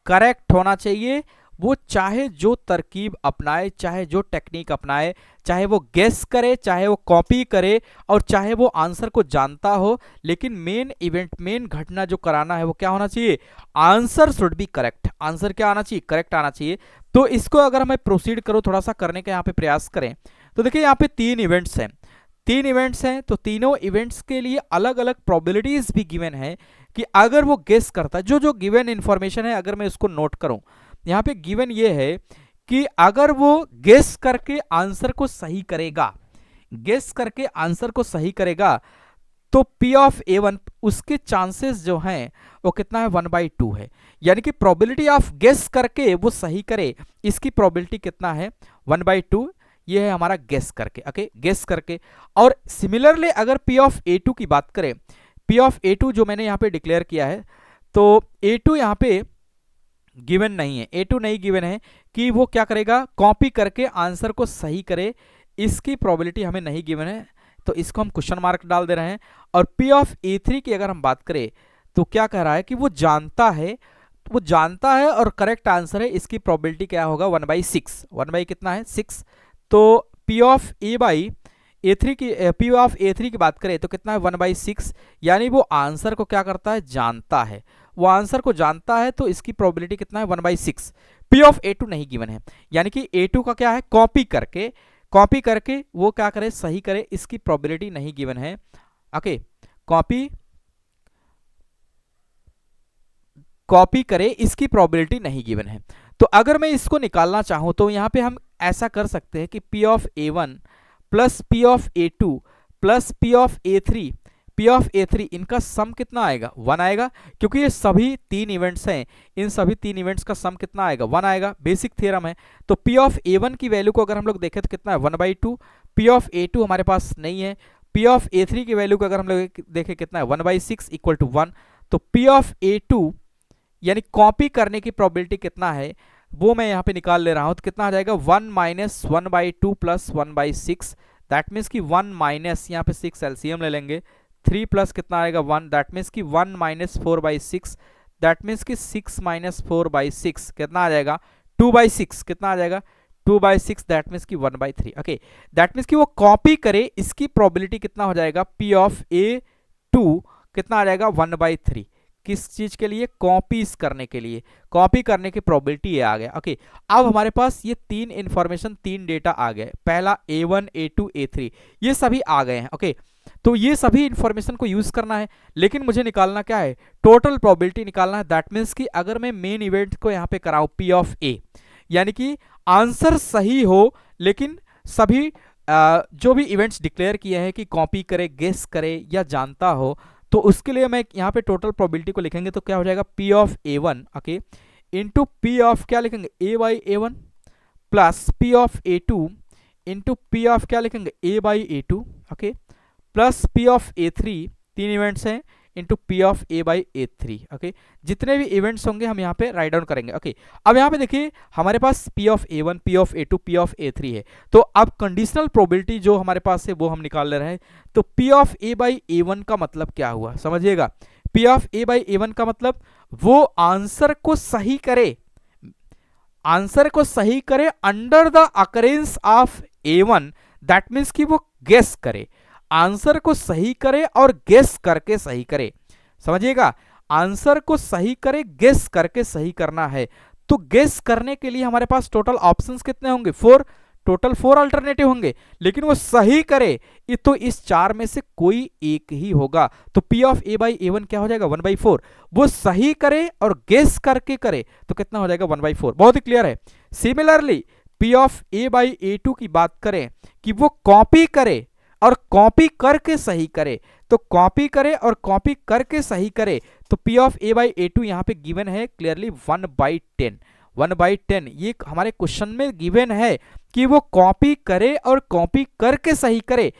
करेक्ट होना चाहिए। वो चाहे जो तरकीब अपनाए, चाहे जो टेक्निक अपनाए, चाहे वो गेस करे, चाहे वो कॉपी करे, और चाहे वो आंसर को जानता हो, लेकिन मेन इवेंट, मेन घटना जो कराना है वो क्या होना चाहिए, answer should be correct. Answer क्या आना चाहिए, करेक्ट आना चाहिए। तो इसको अगर हमें प्रोसीड करो, थोड़ा सा करने का यहाँ पे प्रयास करें, तो देखिए यहाँ पे 3 इवेंट्स हैं, 3 इवेंट्स हैं, तो तीनों इवेंट्स के लिए अलग अलग प्रोबेबिलिटीज भी गिवन है कि अगर वो गेस करता है, जो जो गिवन इंफॉर्मेशन है अगर मैं उसको नोट करूं, यहाँ पे गिवन ये है कि अगर वो गेस करके आंसर को सही करेगा, गेस करके आंसर को सही करेगा, तो P ऑफ A1 उसके चांसेस जो हैं वो कितना है 1/2 है। यानी कि प्रोबेबिलिटी ऑफ गेस करके वो सही करे, इसकी प्रोबेबिलिटी कितना है 1/2। ये है हमारा गेस करके। ओके, गेस करके। और सिमिलरली अगर P ऑफ A2 की बात करें, P ऑफ A2 जो मैंने यहाँ पे डिक्लेयर किया है, तो A2 यहाँ पे गिवन नहीं है, A2 नहीं गिवन है कि वो क्या करेगा, कॉपी करके आंसर को सही करे, इसकी प्रोबेबिलिटी हमें नहीं गिवन है, तो इसको हम क्वेश्चन मार्क डाल दे रहे हैं। और P ऑफ A3 की अगर हम बात करें तो क्या कह रहा है कि वो जानता है, वो जानता है और करेक्ट आंसर है, इसकी प्रोबेबिलिटी क्या होगा 1/6। 1 कितना है 6। तो P ऑफ A3 की, P ऑफ A3 की बात करें तो कितना है 1/6, यानी वो आंसर को क्या करता है, जानता है, वो आंसर को जानता है, तो इसकी प्रोबेबिलिटी कितना है 1/6। P ऑफ A2 नहीं गिवन है, यानी कि A2 का क्या है, कॉपी करके, कॉपी करके वो क्या करे, सही करे, इसकी प्रोबेबिलिटी नहीं गिवन है। ओके, कॉपी करे, इसकी प्रोबेबिलिटी नहीं गिवन है। तो अगर मैं इसको निकालना चाहूं तो यहां पे हम ऐसा कर सकते हैं कि P of A1 plus P of A2 plus P of A3, P of A3 इनका सम कितना आएगा 1 आएगा, क्योंकि ये सभी 3 इवेंट्स हैं, इन सभी 3 इवेंट्स का सम कितना आएगा 1 आएगा, बेसिक थ्योरम है। तो P ऑफ A1 की वैल्यू को अगर हम लोग देखें तो कितना है 1/2, P ऑफ A2 हमारे पास नहीं है, P ऑफ A3 की वैल्यू को अगर हम लोग देखें कितना है 1/6 इक्वल टू 1। तो P ऑफ A2 यानी कॉपी करने की प्रोबेबिलिटी कितना है वो मैं यहाँ पे निकाल ले रहा हूँ, तो कितना आ जाएगा 1 माइनस 1/2 प्लस 1/6, दैट मीन्स कि 1 माइनस, यहाँ पे 6 एलसीएम ले लेंगे, 3 प्लस कितना आएगा 1, दैट मीन्स कि 1 माइनस 4/6, दैट मीन्स कि 6 माइनस 4/6 कितना आ जाएगा 2/6, कितना आ जाएगा 2/6, दैट मीन्स कि 1/3। ओके, दैट मीन्स कि वो कॉपी करे, इसकी प्रोबेबिलिटी कितना हो जाएगा P ऑफ A2 कितना आ जाएगा 1/3। किस चीज के लिए, कॉपीज करने के लिए, कॉपी करने की प्रोबेबिलिटी ये आ गया। ओके, अब हमारे पास ये 3 इंफॉर्मेशन, 3 डेटा आ गए, पहला A1 A2 A3 ये सभी आ गए हैं। ओके, तो ये सभी इंफॉर्मेशन को यूज करना है, लेकिन मुझे निकालना क्या है, टोटल प्रोबेबिलिटी निकालना है। दैट मीन्स कि अगर मैं मेन इवेंट को यहाँ पे कराऊं P ऑफ A, यानी कि आंसर सही हो, लेकिन सभी जो भी इवेंट्स डिक्लेयर किए हैं कि कॉपी करे, गेस करे या जानता हो, तो उसके लिए मैं यहाँ पे टोटल प्रोबेबिलिटी को लिखेंगे तो क्या हो जाएगा P of A1 okay into P of क्या लिखेंगे A/A1 plus P of A2 into P of क्या लिखेंगे A by A two, okay, plus P of A three, 3 events हैं, into P of A by A three, okay. जितने भी events होंगे हम यहाँ पे राइट डाउन करेंगे, ओके। अब यहाँ पे देखिए हमारे पास P of A one, P of A two, P of A three है, तो अब कंडीशनल प्रोबेबिलिटी जो हमारे पास है वो हम निकाल ले रहे हैं। तो P of A by A one का मतलब क्या हुआ समझिएगा, P of A by A one का मतलब वो आंसर को सही करे, आंसर को सही करे under the occurrence of A one, that means कि वो गेस करे, आंसर को सही करे और गेस करके सही करे, समझिएगा, आंसर को सही करे गेस करके सही करना है। तो गेस करने के लिए हमारे पास टोटल ऑप्शंस कितने होंगे, 4, टोटल 4 अल्टरनेटिव होंगे, लेकिन वो सही करे ये तो इस 4 में से कोई एक ही होगा। तो P of A by A one क्या हो जाएगा 1/4, वो सही करे और गेस करके करे तो कितना हो जाएगा 1/4, बहुत ही क्लियर है। Similarly P of A by A two की बात करें कि वो कॉपी करे और कॉपी करके सही करे, तो कॉपी करे और कॉपी करके सही करे, तो P of A by A two यहाँ पे गिवन है क्लियरली 1/10, 1/10 ये हमारे क्वेश्चन में गिवन है कि वो कॉपी करे और कॉपी करके सही करे।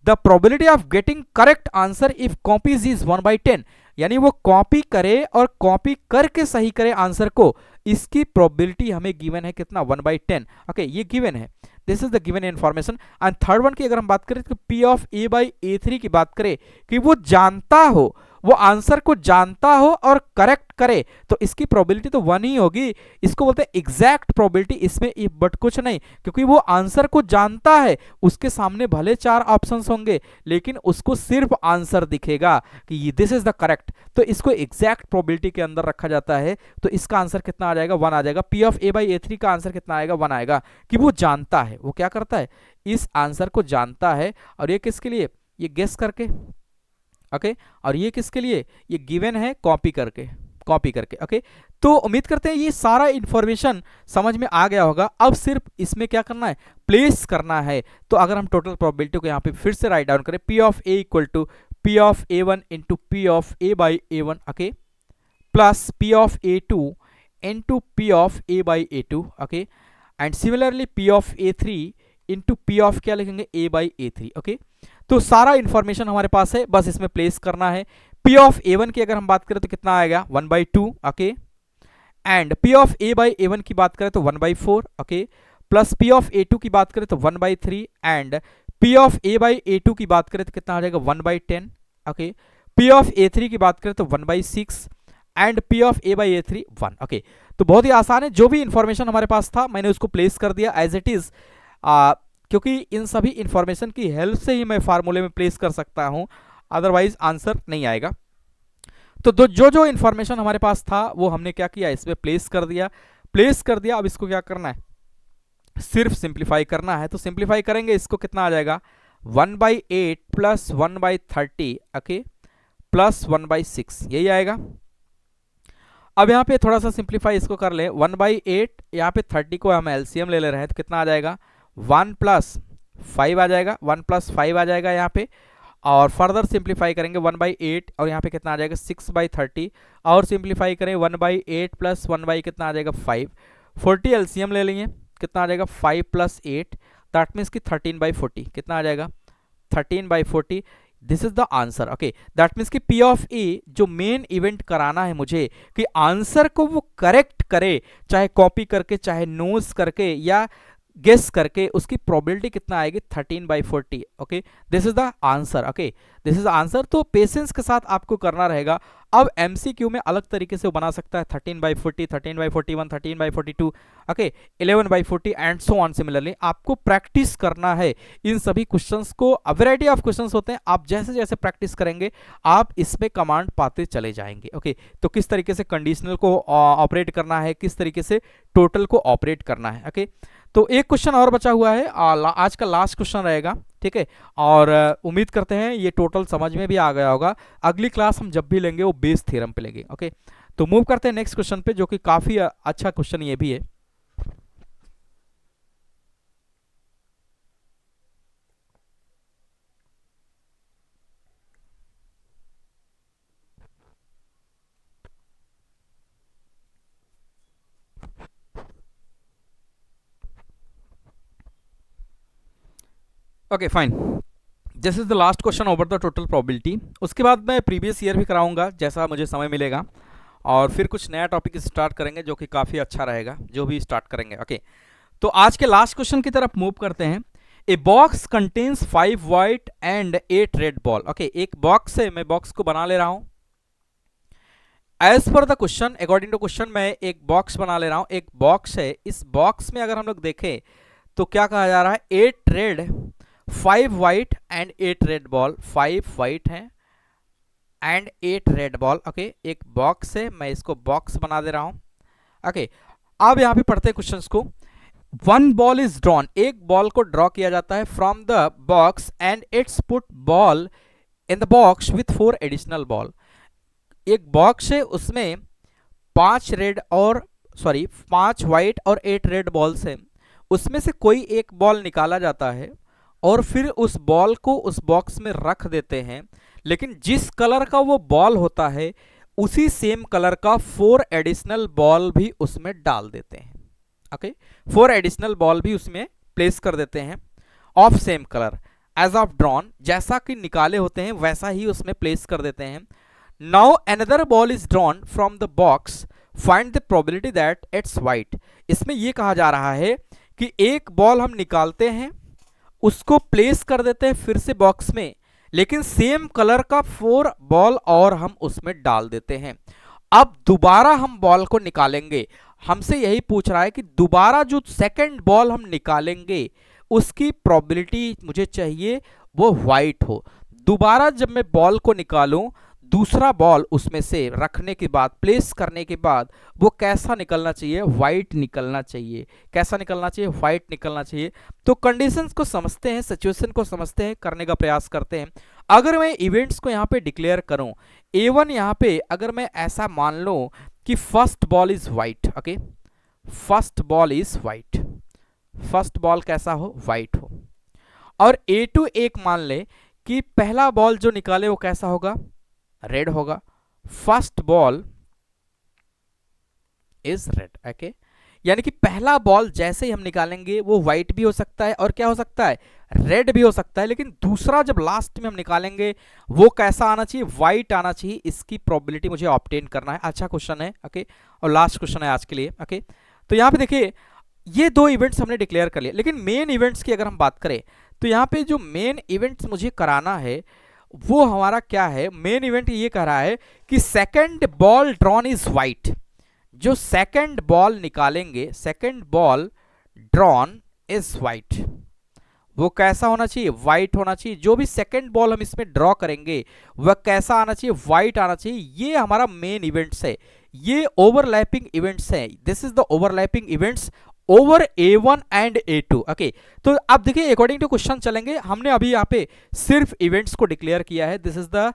The probability of getting correct answer if copies is 1/10, यानी वो कॉपी करे और कॉपी करके सही करे आंसर को, इसकी प्रोबेबिलिटी हमें गिवन है कितना 1/10, ओके, ये गिवन है, this is the given information. And third one की अगर हम बात करें तो P of A by A three की बात करें कि वो जानता हो, वो आंसर को जानता हो और करेक्ट करे, तो इसकी प्रोबेबिलिटी तो 1 ही होगी, इसको बोलते हैं एग्जैक्ट प्रोबेबिलिटी, इसमें इफ बट कुछ नहीं, क्योंकि वो आंसर को जानता है, उसके सामने भले 4 ऑप्शंस होंगे लेकिन उसको सिर्फ आंसर दिखेगा कि दिस इज द करेक्ट, तो इसको एग्जैक्ट प्रोबेबिलिटी के अंदर रखा जाता है। तो इसका आंसर कितना आ जाएगा 1 आ जाएगा, P of A by A three का आंसर कितना आएगा 1 आएगा, कि वो जानता है, वो क्या करता है इस आंसर को जानता है, और ये किसके लिए, ये गेस करके, ओके, और ये किसके लिए, ये गिवन है कॉपी करके, कॉपी करके, ओके। तो उम्मीद करते हैं ये सारा इंफॉर्मेशन समझ में आ गया होगा। अब सिर्फ इसमें क्या करना है, प्लेस करना है। तो अगर हम टोटल प्रोबेबिलिटी को यहाँ पे फिर से राइट डाउन करें, P of A equal to P of A one into P of A by A one, okay, plus P of A two into P of A by A two, okay, and similarly P of A three into P of क्या लिखेंगे A by A three, okay. तो सारा information हमारे पास है, बस इसमें place करना है। पी ऑफ ए वन की अगर हम बात करें तो कितना आएगा 1/2, okay, and P of A by A one की बात करें तो 1/4, okay, plus P of A two की बात करें तो 1/3, and P of A by A two की बात करें तो कितना आ जाएगा 1/10, okay, P of A three की बात करें तो 1/6, and P of A by A three 1, okay. तो बहुत ही आसान है, जो भी इंफॉर्मेशन हमारे पास था मैंने उसको प्लेस कर दिया एज इट इज, क्योंकि इन सभी इंफॉर्मेशन की हेल्प से ही मैं फार्मूले में प्लेस कर सकता हूं, अदरवाइज आंसर नहीं आएगा। तो जो जो इंफॉर्मेशन हमारे पास था वो हमने क्या किया, इसमें प्लेस कर दिया, प्लेस कर दिया। अब इसको क्या करना है, सिर्फ सिंप्लीफाई करना है। तो सिंप्लीफाई करेंगे, इसको कितना आ जाएगा 1/8 प्लस 1/30, ओके, प्लस 1/6, यही आएगा। अब यहाँ पे थोड़ा सा सिंप्लीफाई इसको कर ले, 1/8, यहाँ पे 30 को हम एलसीएम ले रहे हैं तो कितना आ जाएगा 1 प्लस 5 आ जाएगा, 1 प्लस 5 आ जाएगा यहाँ पे, और फर्दर सिंप्लीफाई करेंगे 1/8 और यहाँ पे कितना आ जाएगा 6/30, और सिंप्लीफाई करें 1/8 प्लस 1 कितना आ जाएगा 5, 40 एलसीएम ले लेंगे, कितना आ जाएगा 5 प्लस 8, दैट मीन्स कि 13/40, कितना आ जाएगा 13/40, this is the answer, okay. That means कि पी ऑफ ए जो मेन इवेंट कराना है मुझे कि आंसर को वो करेक्ट करे, चाहे कॉपी करके, चाहे नोज करके या गेस करके, उसकी प्रोबेबिलिटी कितना आएगी 13/40, okay, this is the answer, okay, this is the answer. तो पेशेंस के साथ आपको करना रहेगा। अब एमसीक्यू में अलग तरीके से बना सकता है 13/40, 13/41, 13/42, okay, 11/40 and so on. Similarly आपको प्रैक्टिस करना है इन सभी क्वेश्चंस को, वैरायटी ऑफ क्वेश्चंस होते हैं, आप जैसे जैसे प्रैक्टिस करेंगे आप इसमें कमांड पाते चले जाएंगे, ओके। तो किस तरीके से कंडीशनल को ऑपरेट करना है, किस तरीके से टोटल को ऑपरेट करना है, ओके। तो एक क्वेश्चन और बचा हुआ है, आज का लास्ट क्वेश्चन रहेगा, ठीक है, और उम्मीद करते हैं ये टोटल समझ में भी आ गया होगा। अगली क्लास हम जब भी लेंगे वो बेस थ्योरम पे लेंगे, ओके। तो मूव करते हैं नेक्स्ट क्वेश्चन पे, जो कि काफी अच्छा क्वेश्चन ये भी है। Okay fine, this is the last question over the total probability. उसके बाद मैं प्रीवियस ईयर भी कराऊंगा जैसा मुझे समय मिलेगा, और फिर कुछ नया टॉपिक स्टार्ट करेंगे जो कि काफ़ी अच्छा रहेगा जो भी स्टार्ट करेंगे। ओके, तो आज के लास्ट क्वेश्चन की तरफ मूव करते हैं। A box contains 5 white and 8 red ball. Okay, एक बॉक्स है, मैं बॉक्स को बना ले रहा हूं as per the question, according to question मैं एक बॉक्स बना ले रहा हूं। एक बॉक्स है, इस बॉक्स में अगर हम लोग देखें तो क्या कहा जा रहा है, 8 red 5 white and 8 red ball. 5 white है एंड 8 रेड बॉल। ओके, एक बॉक्स है, मैं इसको बॉक्स बना दे रहा हूं। ओके, अब यहां पे पढ़ते हैं क्वेश्चंस को। वन बॉल इज ड्रॉन, एक बॉल को ड्रॉ किया जाता है from the box and it's put ball in the box with 4 additional ball. एक बॉक्स है, उसमें 5 वाइट और 8 रेड बॉल्स हैं। उसमें से कोई एक बॉल निकाला जाता है और फिर उस बॉल को उस बॉक्स में रख देते हैं, लेकिन जिस कलर का वो बॉल होता है उसी सेम कलर का 4 एडिशनल बॉल भी उसमें डाल देते हैं। ओके, 4 एडिशनल बॉल भी उसमें प्लेस कर देते हैं of same colour as of drawn, जैसा कि निकाले होते हैं वैसा ही उसमें प्लेस कर देते हैं। Now another ball is drawn from the box, find the probability that it's white. इसमें यह कहा जा रहा है कि एक बॉल हम निकालते हैं, उसको प्लेस कर देते हैं फिर से बॉक्स में, लेकिन सेम कलर का 4 बॉल और हम उसमें डाल देते हैं। अब दोबारा हम बॉल को निकालेंगे, हमसे यही पूछ रहा है कि दोबारा जो सेकंड बॉल हम निकालेंगे उसकी प्रोबेबिलिटी मुझे चाहिए वो वाइट हो। दोबारा जब मैं बॉल को निकालूं, दूसरा बॉल उसमें से रखने के बाद, प्लेस करने के बाद वो कैसा निकलना चाहिए, वाइट निकलना चाहिए। कैसा निकलना चाहिए, वाइट निकलना चाहिए। तो कंडीशंस को समझते हैं, सिचुएशन को समझते हैं, करने का प्रयास करते हैं। अगर मैं इवेंट्स को यहाँ पे डिक्लेयर करूं, A1 यहाँ पे अगर मैं ऐसा मान लूं कि first ball is white. Okay, first ball is white, first ball कैसा हो, वाइट हो। और A2 एक मान ले कि पहला बॉल जो निकाले वो कैसा होगा, रेड होगा। First ball is red. Okay, यानी कि पहला बॉल जैसे ही हम निकालेंगे वो व्हाइट भी हो सकता है और क्या हो सकता है, रेड भी हो सकता है, लेकिन दूसरा जब लास्ट में हम निकालेंगे वो कैसा आना चाहिए, व्हाइट आना चाहिए। इसकी प्रोबेबिलिटी मुझे ऑब्टेन करना है। अच्छा क्वेश्चन है। ओके, और लास्ट क्वेश्चन है आज के लिए। ओके, तो यहां पे देखिए ये 2 इवेंट्स हमने डिक्लेयर कर लिया, लेकिन मेन इवेंट्स की अगर हम बात करें तो यहाँ पे जो मेन इवेंट्स मुझे कराना है वो हमारा क्या है, मेन इवेंट ये कह रहा है कि second ball drawn is white. जो सेकंड बॉल निकालेंगे, second ball drawn is white, वो कैसा होना चाहिए, वाइट होना चाहिए। जो भी सेकंड बॉल हम इसमें ड्रॉ करेंगे वह कैसा आना चाहिए, वाइट आना चाहिए। ये हमारा मेन इवेंट्स है, ये ओवरलैपिंग इवेंट्स है। This is the overlapping events over A1 and A2। Okay, तो आप देखिए अकॉर्डिंग टू क्वेश्चन चलेंगे। हमने अभी यहाँ पे सिर्फ इवेंट्स को डिक्लेयर किया है। This is the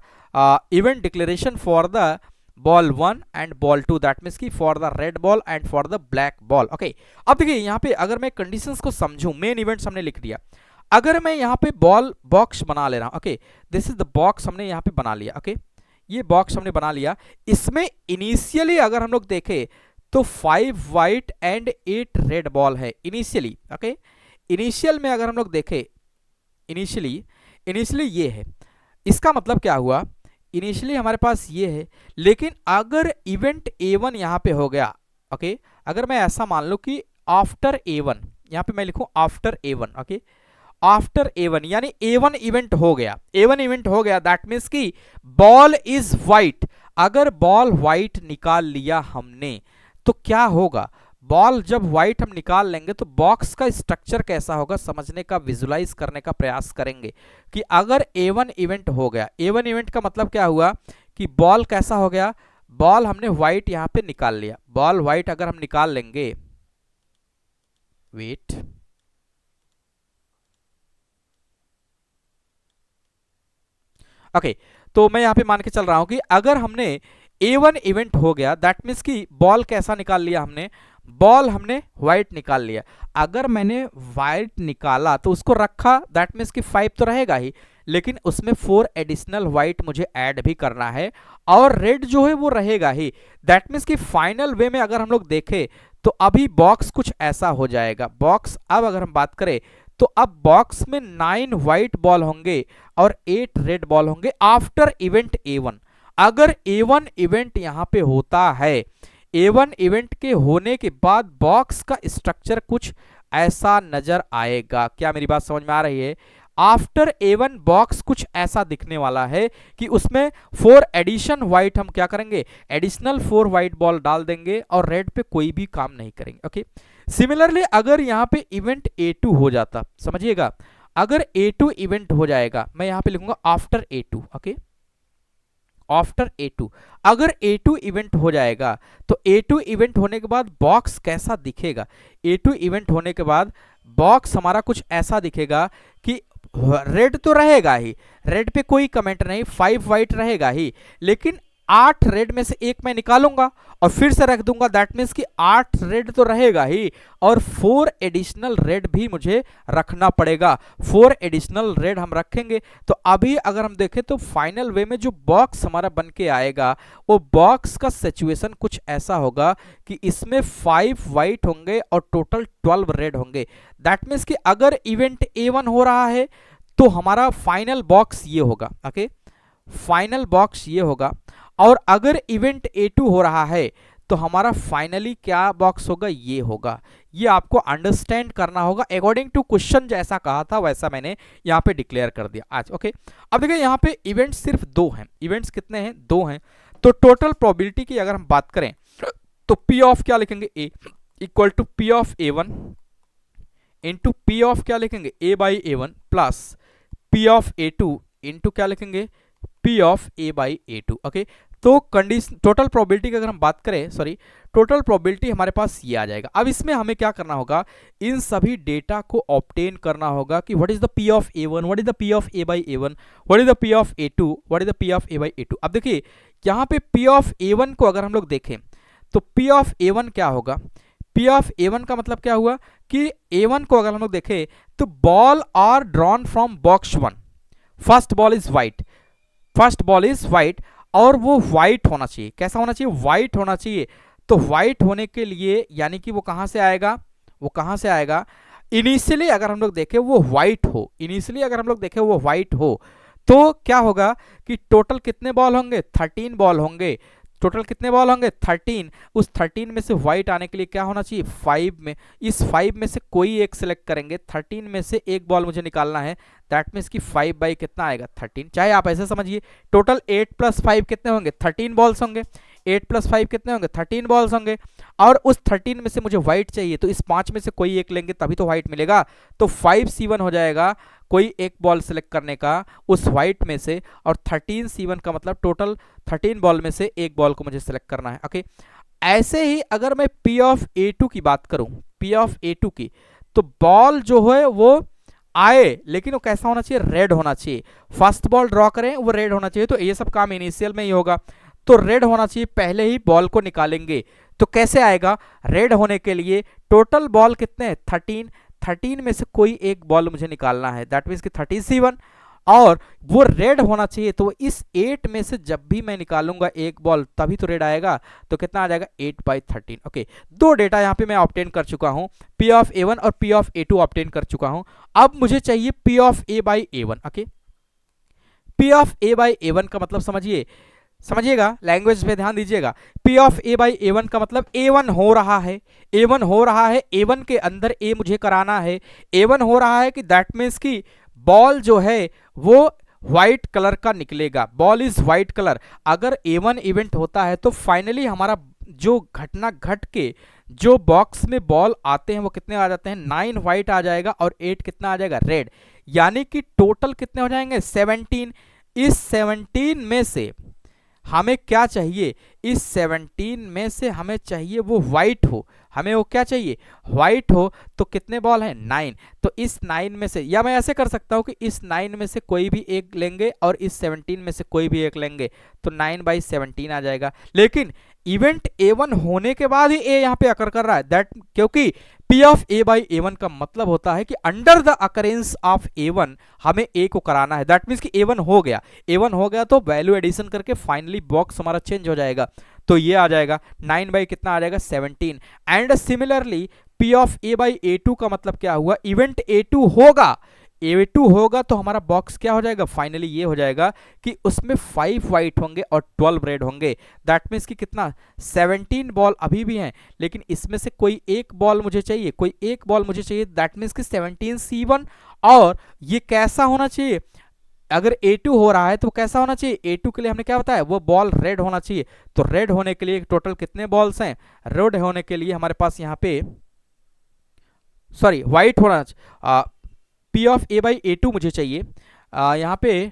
event declaration for the ball 1 and ball 2, that means की for the red ball and for the black ball. Okay, अब देखिए यहाँ पे अगर मैं कंडीशंस को समझूं, मेन इवेंट्स हमने लिख दिया। अगर मैं यहाँ पे बॉल बॉक्स बना ले रहा हूं, okay, this is the box हमने यहाँ पे बना लिया। ओके, ये बॉक्स हमने बना लिया। इसमें इनिशियली अगर हम लोग देखें तो 5 वाइट एंड 8 रेड बॉल है इनिशियली। ओके, इनिशियल में अगर हम लोग देखें, इनिशियली ये है, इसका मतलब क्या हुआ, इनिशियली हमारे पास ये है, लेकिन अगर इवेंट A1 यहाँ पे हो गया, ओके, अगर मैं ऐसा मान लो कि आफ्टर A1, यहाँ पे मैं लिखूं after A1। Okay, after A1 यानी A1 इवेंट हो गया, A1 इवेंट हो गया, दैट मीन्स कि बॉल इज वाइट। अगर बॉल वाइट निकाल लिया हमने तो क्या होगा, बॉल जब व्हाइट हम निकाल लेंगे तो बॉक्स का स्ट्रक्चर कैसा होगा समझने का, विजुलाइज करने का प्रयास करेंगे कि अगर A1 इवेंट हो गया, A1 इवेंट का मतलब क्या हुआ कि बॉल कैसा हो गया, बॉल हमने व्हाइट यहां पे निकाल लिया। बॉल व्हाइट अगर हम निकाल लेंगे, वेट, ओके, तो मैं यहां पे मान के चल रहा हूं कि अगर हमने A1 इवेंट हो गया, दैट मीन्स कि बॉल कैसा निकाल लिया हमने, बॉल हमने व्हाइट निकाल लिया। अगर मैंने व्हाइट निकाला तो उसको रखा, दैट मीन्स कि 5 तो रहेगा ही, लेकिन उसमें 4 एडिशनल व्हाइट मुझे ऐड भी करना है, और रेड जो है वो रहेगा ही। दैट मीन्स कि फाइनल वे में अगर हम लोग देखें तो अभी बॉक्स कुछ ऐसा हो जाएगा। बॉक्स अब अगर हम बात करें तो अब बॉक्स में 9 व्हाइट बॉल होंगे और 8 रेड बॉल होंगे आफ्टर इवेंट A1। अगर A1 इवेंट यहां पे होता है, A1 इवेंट के होने के बाद बॉक्स का स्ट्रक्चर कुछ ऐसा नजर आएगा। क्या मेरी बात समझ में आ रही है? आफ्टर A1 बॉक्स कुछ ऐसा दिखने वाला है कि उसमें 4 एडिशन व्हाइट हम क्या करेंगे, एडिशनल 4 व्हाइट बॉल डाल देंगे और रेड पे कोई भी काम नहीं करेंगे। ओके, सिमिलरली अगर यहाँ पे इवेंट A2 हो जाता, समझिएगा, अगर A2 इवेंट हो जाएगा, मैं यहाँ पे लिखूंगा after A2। Okay, after A2 अगर A2 इवेंट हो जाएगा तो A2 इवेंट होने के बाद बॉक्स कैसा दिखेगा? A2 इवेंट होने के बाद बॉक्स हमारा कुछ ऐसा दिखेगा कि रेड तो रहेगा ही, रेड पे कोई कमेंट नहीं, 5 व्हाइट रहेगा ही, लेकिन 8 रेड में से एक मैं निकालूंगा और फिर से रख दूंगा। दैट मीन्स कि 8 रेड तो रहेगा ही और 4 एडिशनल रेड भी मुझे रखना पड़ेगा। 4 एडिशनल रेड हम रखेंगे तो अभी अगर हम देखें तो फाइनल वे में जो बॉक्स हमारा बन के आएगा वो बॉक्स का सिचुएशन कुछ ऐसा होगा कि इसमें 5 व्हाइट होंगे और टोटल 12 रेड होंगे। दैट मीन्स कि अगर इवेंट A1 हो रहा है तो हमारा फाइनल बॉक्स ये होगा। ओके, फाइनल बॉक्स ये होगा, और अगर इवेंट A2 हो रहा है तो हमारा फाइनली क्या बॉक्स होगा, ये होगा। ये आपको अंडरस्टैंड करना होगा। अकॉर्डिंग टू क्वेश्चन जैसा कहा था वैसा मैंने यहाँ पे डिक्लेयर कर दिया आज। ओके, अब देखिए यहाँ पे इवेंट्स सिर्फ 2 हैं। इवेंट्स कितने हैं? 2 हैं। तो टोटल प्रोबेबिलिटी की अगर हम बात करें तो P ऑफ क्या लिखेंगे, A equal to P of A1 into P of क्या लिखेंगे, A by A1 plus P of A2 into क्या लिखेंगे, P of A by A2। Okay, तो कंडीशन टोटल प्रोबेबिलिटी की अगर हम बात करें, सॉरी, टोटल प्रोबेबिलिटी हमारे पास ये आ जाएगा। अब इसमें हमें क्या करना होगा, इन सभी डेटा को ऑब्टेन करना होगा कि what is the P of A1, what is the P of A by A1, what is the P of A2, what is the P of A by A2। अब देखिए यहाँ पे P ऑफ A1 को अगर हम लोग देखें तो P ऑफ A1 क्या होगा, P ऑफ A1 का मतलब क्या हुआ कि A1 को अगर हम लोग देखें तो ball are drawn from box 1, first ball is white, first ball is white, और वो व्हाइट होना चाहिए। कैसा होना चाहिए? व्हाइट होना चाहिए। तो व्हाइट होने के लिए यानी कि वो कहां से आएगा, वो कहां से आएगा, इनिशियली अगर हम लोग देखें वो व्हाइट हो, इनिशियली अगर हम लोग देखें वो व्हाइट हो तो क्या होगा कि टोटल कितने बॉल होंगे, 13 बॉल होंगे। टोटल कितने बॉल होंगे, 13। उस 13 में से व्हाइट आने के लिए क्या होना चाहिए, 5 में, इस 5 में से कोई एक सिलेक्ट करेंगे, 13 में से एक बॉल मुझे निकालना है। दैट मीन्स कि 5 बाई कितना आएगा, 13। चाहे आप ऐसे समझिए, टोटल 8 प्लस 5 कितने होंगे, 13 बॉल्स होंगे। 8 प्लस 5 कितने होंगे, 13 बॉल्स होंगे। और उस 13 में से मुझे व्हाइट चाहिए तो इस 5 में से कोई एक लेंगे तभी तो व्हाइट मिलेगा। तो 5C1 हो जाएगा कोई एक बॉल सेलेक्ट करने का उस व्हाइट में से, और 13C1 का मतलब टोटल 13 बॉल में से एक बॉल को मुझे सेलेक्ट करना है। ओके, ऐसे ही अगर मैं P ऑफ A2 की बात करूं, P ऑफ A2 की, तो बॉल जो है वो आए लेकिन वो कैसा होना चाहिए, रेड होना चाहिए। फर्स्ट बॉल ड्रॉ करें वो रेड होना चाहिए, तो ये सब काम इनिशियल में ही होगा, तो रेड होना चाहिए। पहले ही बॉल को निकालेंगे तो कैसे आएगा, रेड होने के लिए टोटल बॉल कितने हैं, 13, 13 में से कोई एक बॉल मुझे निकालना है। दैट मीन्स कि 13C1, और वो रेड होना चाहिए। तो इस 8 में से जब भी मैं निकालूंगा एक बॉल तभी तो रेड आएगा। तो कितना आ जाएगा, 8/13। ओके, 2 डेटा यहाँ पे मैं ऑब्टेन कर चुका हूँ, P ऑफ A1 और P ऑफ A2 ऑब्टेन कर चुका हूँ। अब मुझे चाहिए P of A by A1। Okay, P of A by A1 का मतलब समझिएगा, लैंग्वेज पे ध्यान दीजिएगा। P of A by A1 का मतलब A1 हो रहा है, A1 हो रहा है, A1 के अंदर A मुझे कराना है। A1 हो रहा है कि दैट मीन्स कि बॉल जो है वो व्हाइट कलर का निकलेगा, बॉल इज व्हाइट कलर। अगर A1 इवेंट होता है तो फाइनली हमारा जो घटना घट के जो बॉक्स में बॉल आते हैं वो कितने आ जाते हैं, 9 व्हाइट आ जाएगा और 8 कितना आ जाएगा, रेड। यानी कि टोटल कितने हो जाएंगे, 17। इस 17 में से हमें क्या चाहिए, इस 17 में से हमें चाहिए वो व्हाइट हो, हमें वो क्या चाहिए, व्हाइट हो। तो कितने बॉल हैं, 9। तो इस 9 में से, या मैं ऐसे कर सकता हूं कि इस 9 में से कोई भी एक लेंगे और इस 17 में से कोई भी एक लेंगे, तो 9/17 आ जाएगा। लेकिन इवेंट A1 होने के बाद ही A यहाँ पे अकर कर रहा है, दैट क्योंकि P of A by A1 का मतलब होता है कि under the occurrence of A1 हमें A को कराना है। दैट मीन्स कि A1 हो गया, A1 हो गया तो वैल्यू एडिशन करके फाइनली बॉक्स हमारा चेंज हो जाएगा। तो ये आ जाएगा 9 बाई कितना आ जाएगा, 17। And similarly P of A by A2 का मतलब क्या हुआ, इवेंट A2 होगा, A2 होगा तो हमारा बॉक्स क्या हो जाएगा, फाइनली ये हो जाएगा कि उसमें 5 वाइट होंगे और 12 रेड होंगे। दैट मीन्स कि कितना, 17 बॉल अभी भी हैं, लेकिन इसमें से कोई एक बॉल मुझे चाहिए, कोई एक बॉल मुझे चाहिए। दैट मीन्स कि 17 C1, और ये कैसा होना चाहिए, अगर A2 हो रहा है तो कैसा होना चाहिए, A2 के लिए हमने क्या बताया, वो बॉल रेड होना चाहिए। तो रेड होने के लिए टोटल कितने बॉल्स हैं, रेड होने के लिए हमारे पास यहाँ पे, सॉरी व्हाइट होना चाहिए, P of A by A2 मुझे चाहिए, यहाँ पे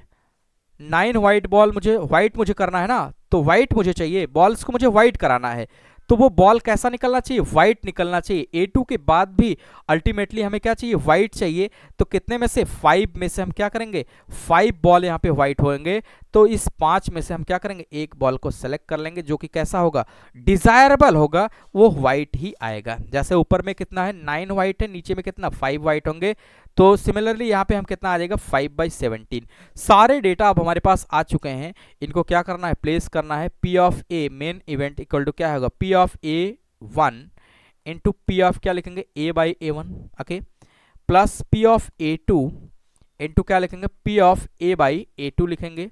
9 व्हाइट बॉल मुझे व्हाइट मुझे करना है ना, तो व्हाइट मुझे चाहिए, बॉल्स को मुझे व्हाइट कराना है, तो वो बॉल कैसा निकलना चाहिए, व्हाइट निकलना चाहिए। A2 के बाद भी अल्टीमेटली हमें क्या चाहिए, व्हाइट चाहिए। तो कितने में से, 5 में से हम क्या करेंगे, 5 बॉल यहाँ पे व्हाइट होंगे, तो इस 5 में से हम क्या करेंगे, एक बॉल को सेलेक्ट कर लेंगे जो कि कैसा होगा, डिजायरेबल होगा, वो व्हाइट ही आएगा। जैसे ऊपर में कितना है, 9 व्हाइट है, नीचे में कितना, 5 व्हाइट होंगे, तो सिमिलरली यहाँ पे हम कितना आ जाएगा, 5/17। सारे डेटा अब हमारे पास आ चुके हैं, इनको क्या करना है, प्लेस करना है। P of A main event equal to क्या होगा, P of A1 into P of क्या लिखेंगे, A by A1, okay, plus P of A2 into क्या लिखेंगे, P of A by A2 लिखेंगे।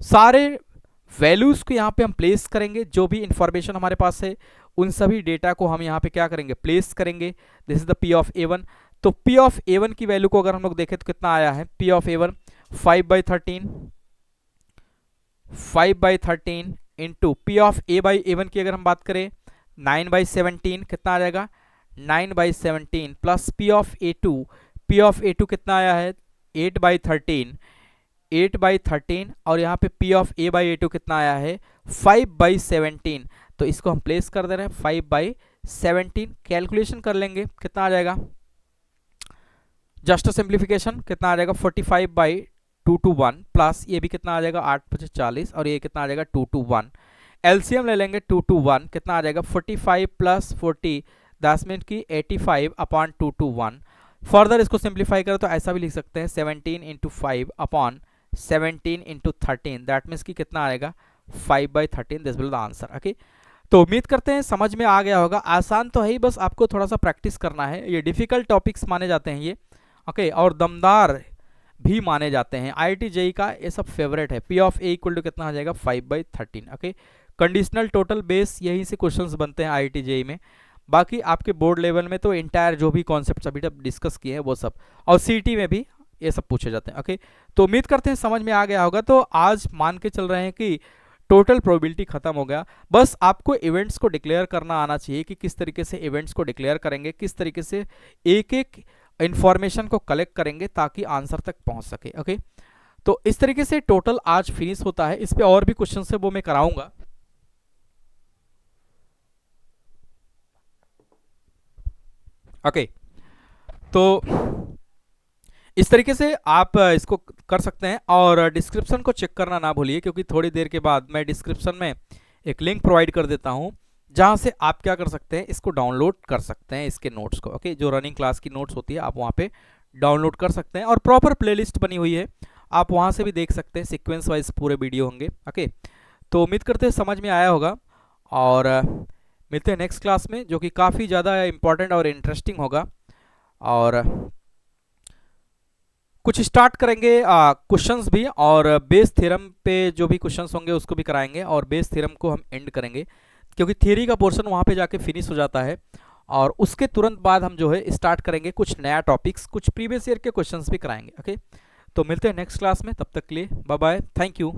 सारे वैल्यूज को यहाँ पे हम प्लेस करेंगे, जो भी इंफॉर्मेशन हमारे पास है उन सभी डेटा को हम यहाँ पे क्या करेंगे, प्लेस करेंगे। This is the P of A1। तो P ऑफ A1 की वैल्यू को अगर हम लोग देखें तो कितना आया है, P of A1 5/13, 5/13 into P of A by A1 की अगर हम बात करें 9/17, कितना आ जाएगा, 9/17 plus P of A2, P of A2 कितना आया है, 8/13, 8/13, और यहाँ पे P of A by A2 कितना आया है, 5/17। तो इसको हम प्लेस कर दे रहे हैं 5/17, कैलकुलेशन कर लेंगे, कितना आ जाएगा, जस्ट सिंप्लीफिकेशन कितना आ जाएगा, 45/2 to 1 प्लस ये भी कितना आ जाएगा, 8/40, और ये कितना आ जाएगा, 2 to 1। एलसीएम ले लेंगे 2 to 1, कितना आ जाएगा, 45 प्लस 40, 10 मिनट की 85/2 to 1। फर्दर इसको सिंप्लीफाई करो तो ऐसा भी लिख सकते हैं, 17 इंटू 5/17 इंटू 13, दैट मीन्स कि कितना आएगा, 5/13। This will the answer, okay. तो उम्मीद करते हैं समझ में आ गया होगा। आसान तो है ही, बस आपको थोड़ा सा प्रैक्टिस करना है। ये डिफिकल्ट टॉपिक्स माने जाते हैं ये, ओके, और दमदार भी माने जाते हैं। IIT JEE का ये सब फेवरेट है। P of A equal to कितना आ जाएगा, 5/13, ओके। कंडीशनल टोटल बेस यहीं से क्वेश्चंस बनते हैं IIT JEE में। बाकी आपके बोर्ड लेवल में तो इंटायर जो भी कॉन्सेप्ट अभी तक डिस्कस किए हैं वो सब, और CT में भी ये सब पूछे जाते हैं, ओके। तो उम्मीद करते हैं समझ में आ गया होगा। तो आज मान के चल रहे हैं कि टोटल प्रोबेबिलिटी खत्म हो गया। बस आपको इवेंट्स को डिक्लेयर करना आना चाहिए कि किस तरीके से इवेंट्स को डिक्लेयर करेंगे, किस तरीके से एक एक इंफॉर्मेशन को कलेक्ट करेंगे ताकि आंसर तक पहुंच सके, ओके। तो इस तरीके से टोटल आज फिनिश होता है। इस पे और भी क्वेश्चन है वो मैं कराऊंगा, ओके। तो इस तरीके से आप इसको कर सकते हैं, और डिस्क्रिप्शन को चेक करना ना भूलिए, क्योंकि थोड़ी देर के बाद मैं डिस्क्रिप्शन में एक लिंक प्रोवाइड कर देता हूं जहां से आप क्या कर सकते हैं, इसको डाउनलोड कर सकते हैं, इसके नोट्स को, ओके। जो रनिंग क्लास की नोट्स होती है आप वहां पे डाउनलोड कर सकते हैं, और प्रॉपर प्लेलिस्ट बनी हुई है, आप वहां से भी देख सकते हैं, सीक्वेंस वाइज पूरे वीडियो होंगे, ओके। तो उम्मीद करते हैं समझ में आया होगा, और मिलते हैं नेक्स्ट क्लास में, जो कि काफ़ी ज़्यादा इंपॉर्टेंट और इंटरेस्टिंग होगा। और कुछ स्टार्ट करेंगे क्वेश्चंस भी, और बेस थ्योरम पे जो भी क्वेश्चंस होंगे उसको भी कराएंगे, और बेस थ्योरम को हम एंड करेंगे, क्योंकि थियरी का पोर्शन वहाँ पे जाके फिनिश हो जाता है। और उसके तुरंत बाद हम जो है स्टार्ट करेंगे कुछ नया टॉपिक्स, कुछ प्रीवियस ईयर के क्वेश्चंस भी कराएंगे, ओके। तो मिलते हैं नेक्स्ट क्लास में, तब तक के लिए बाय बाय, थैंक यू।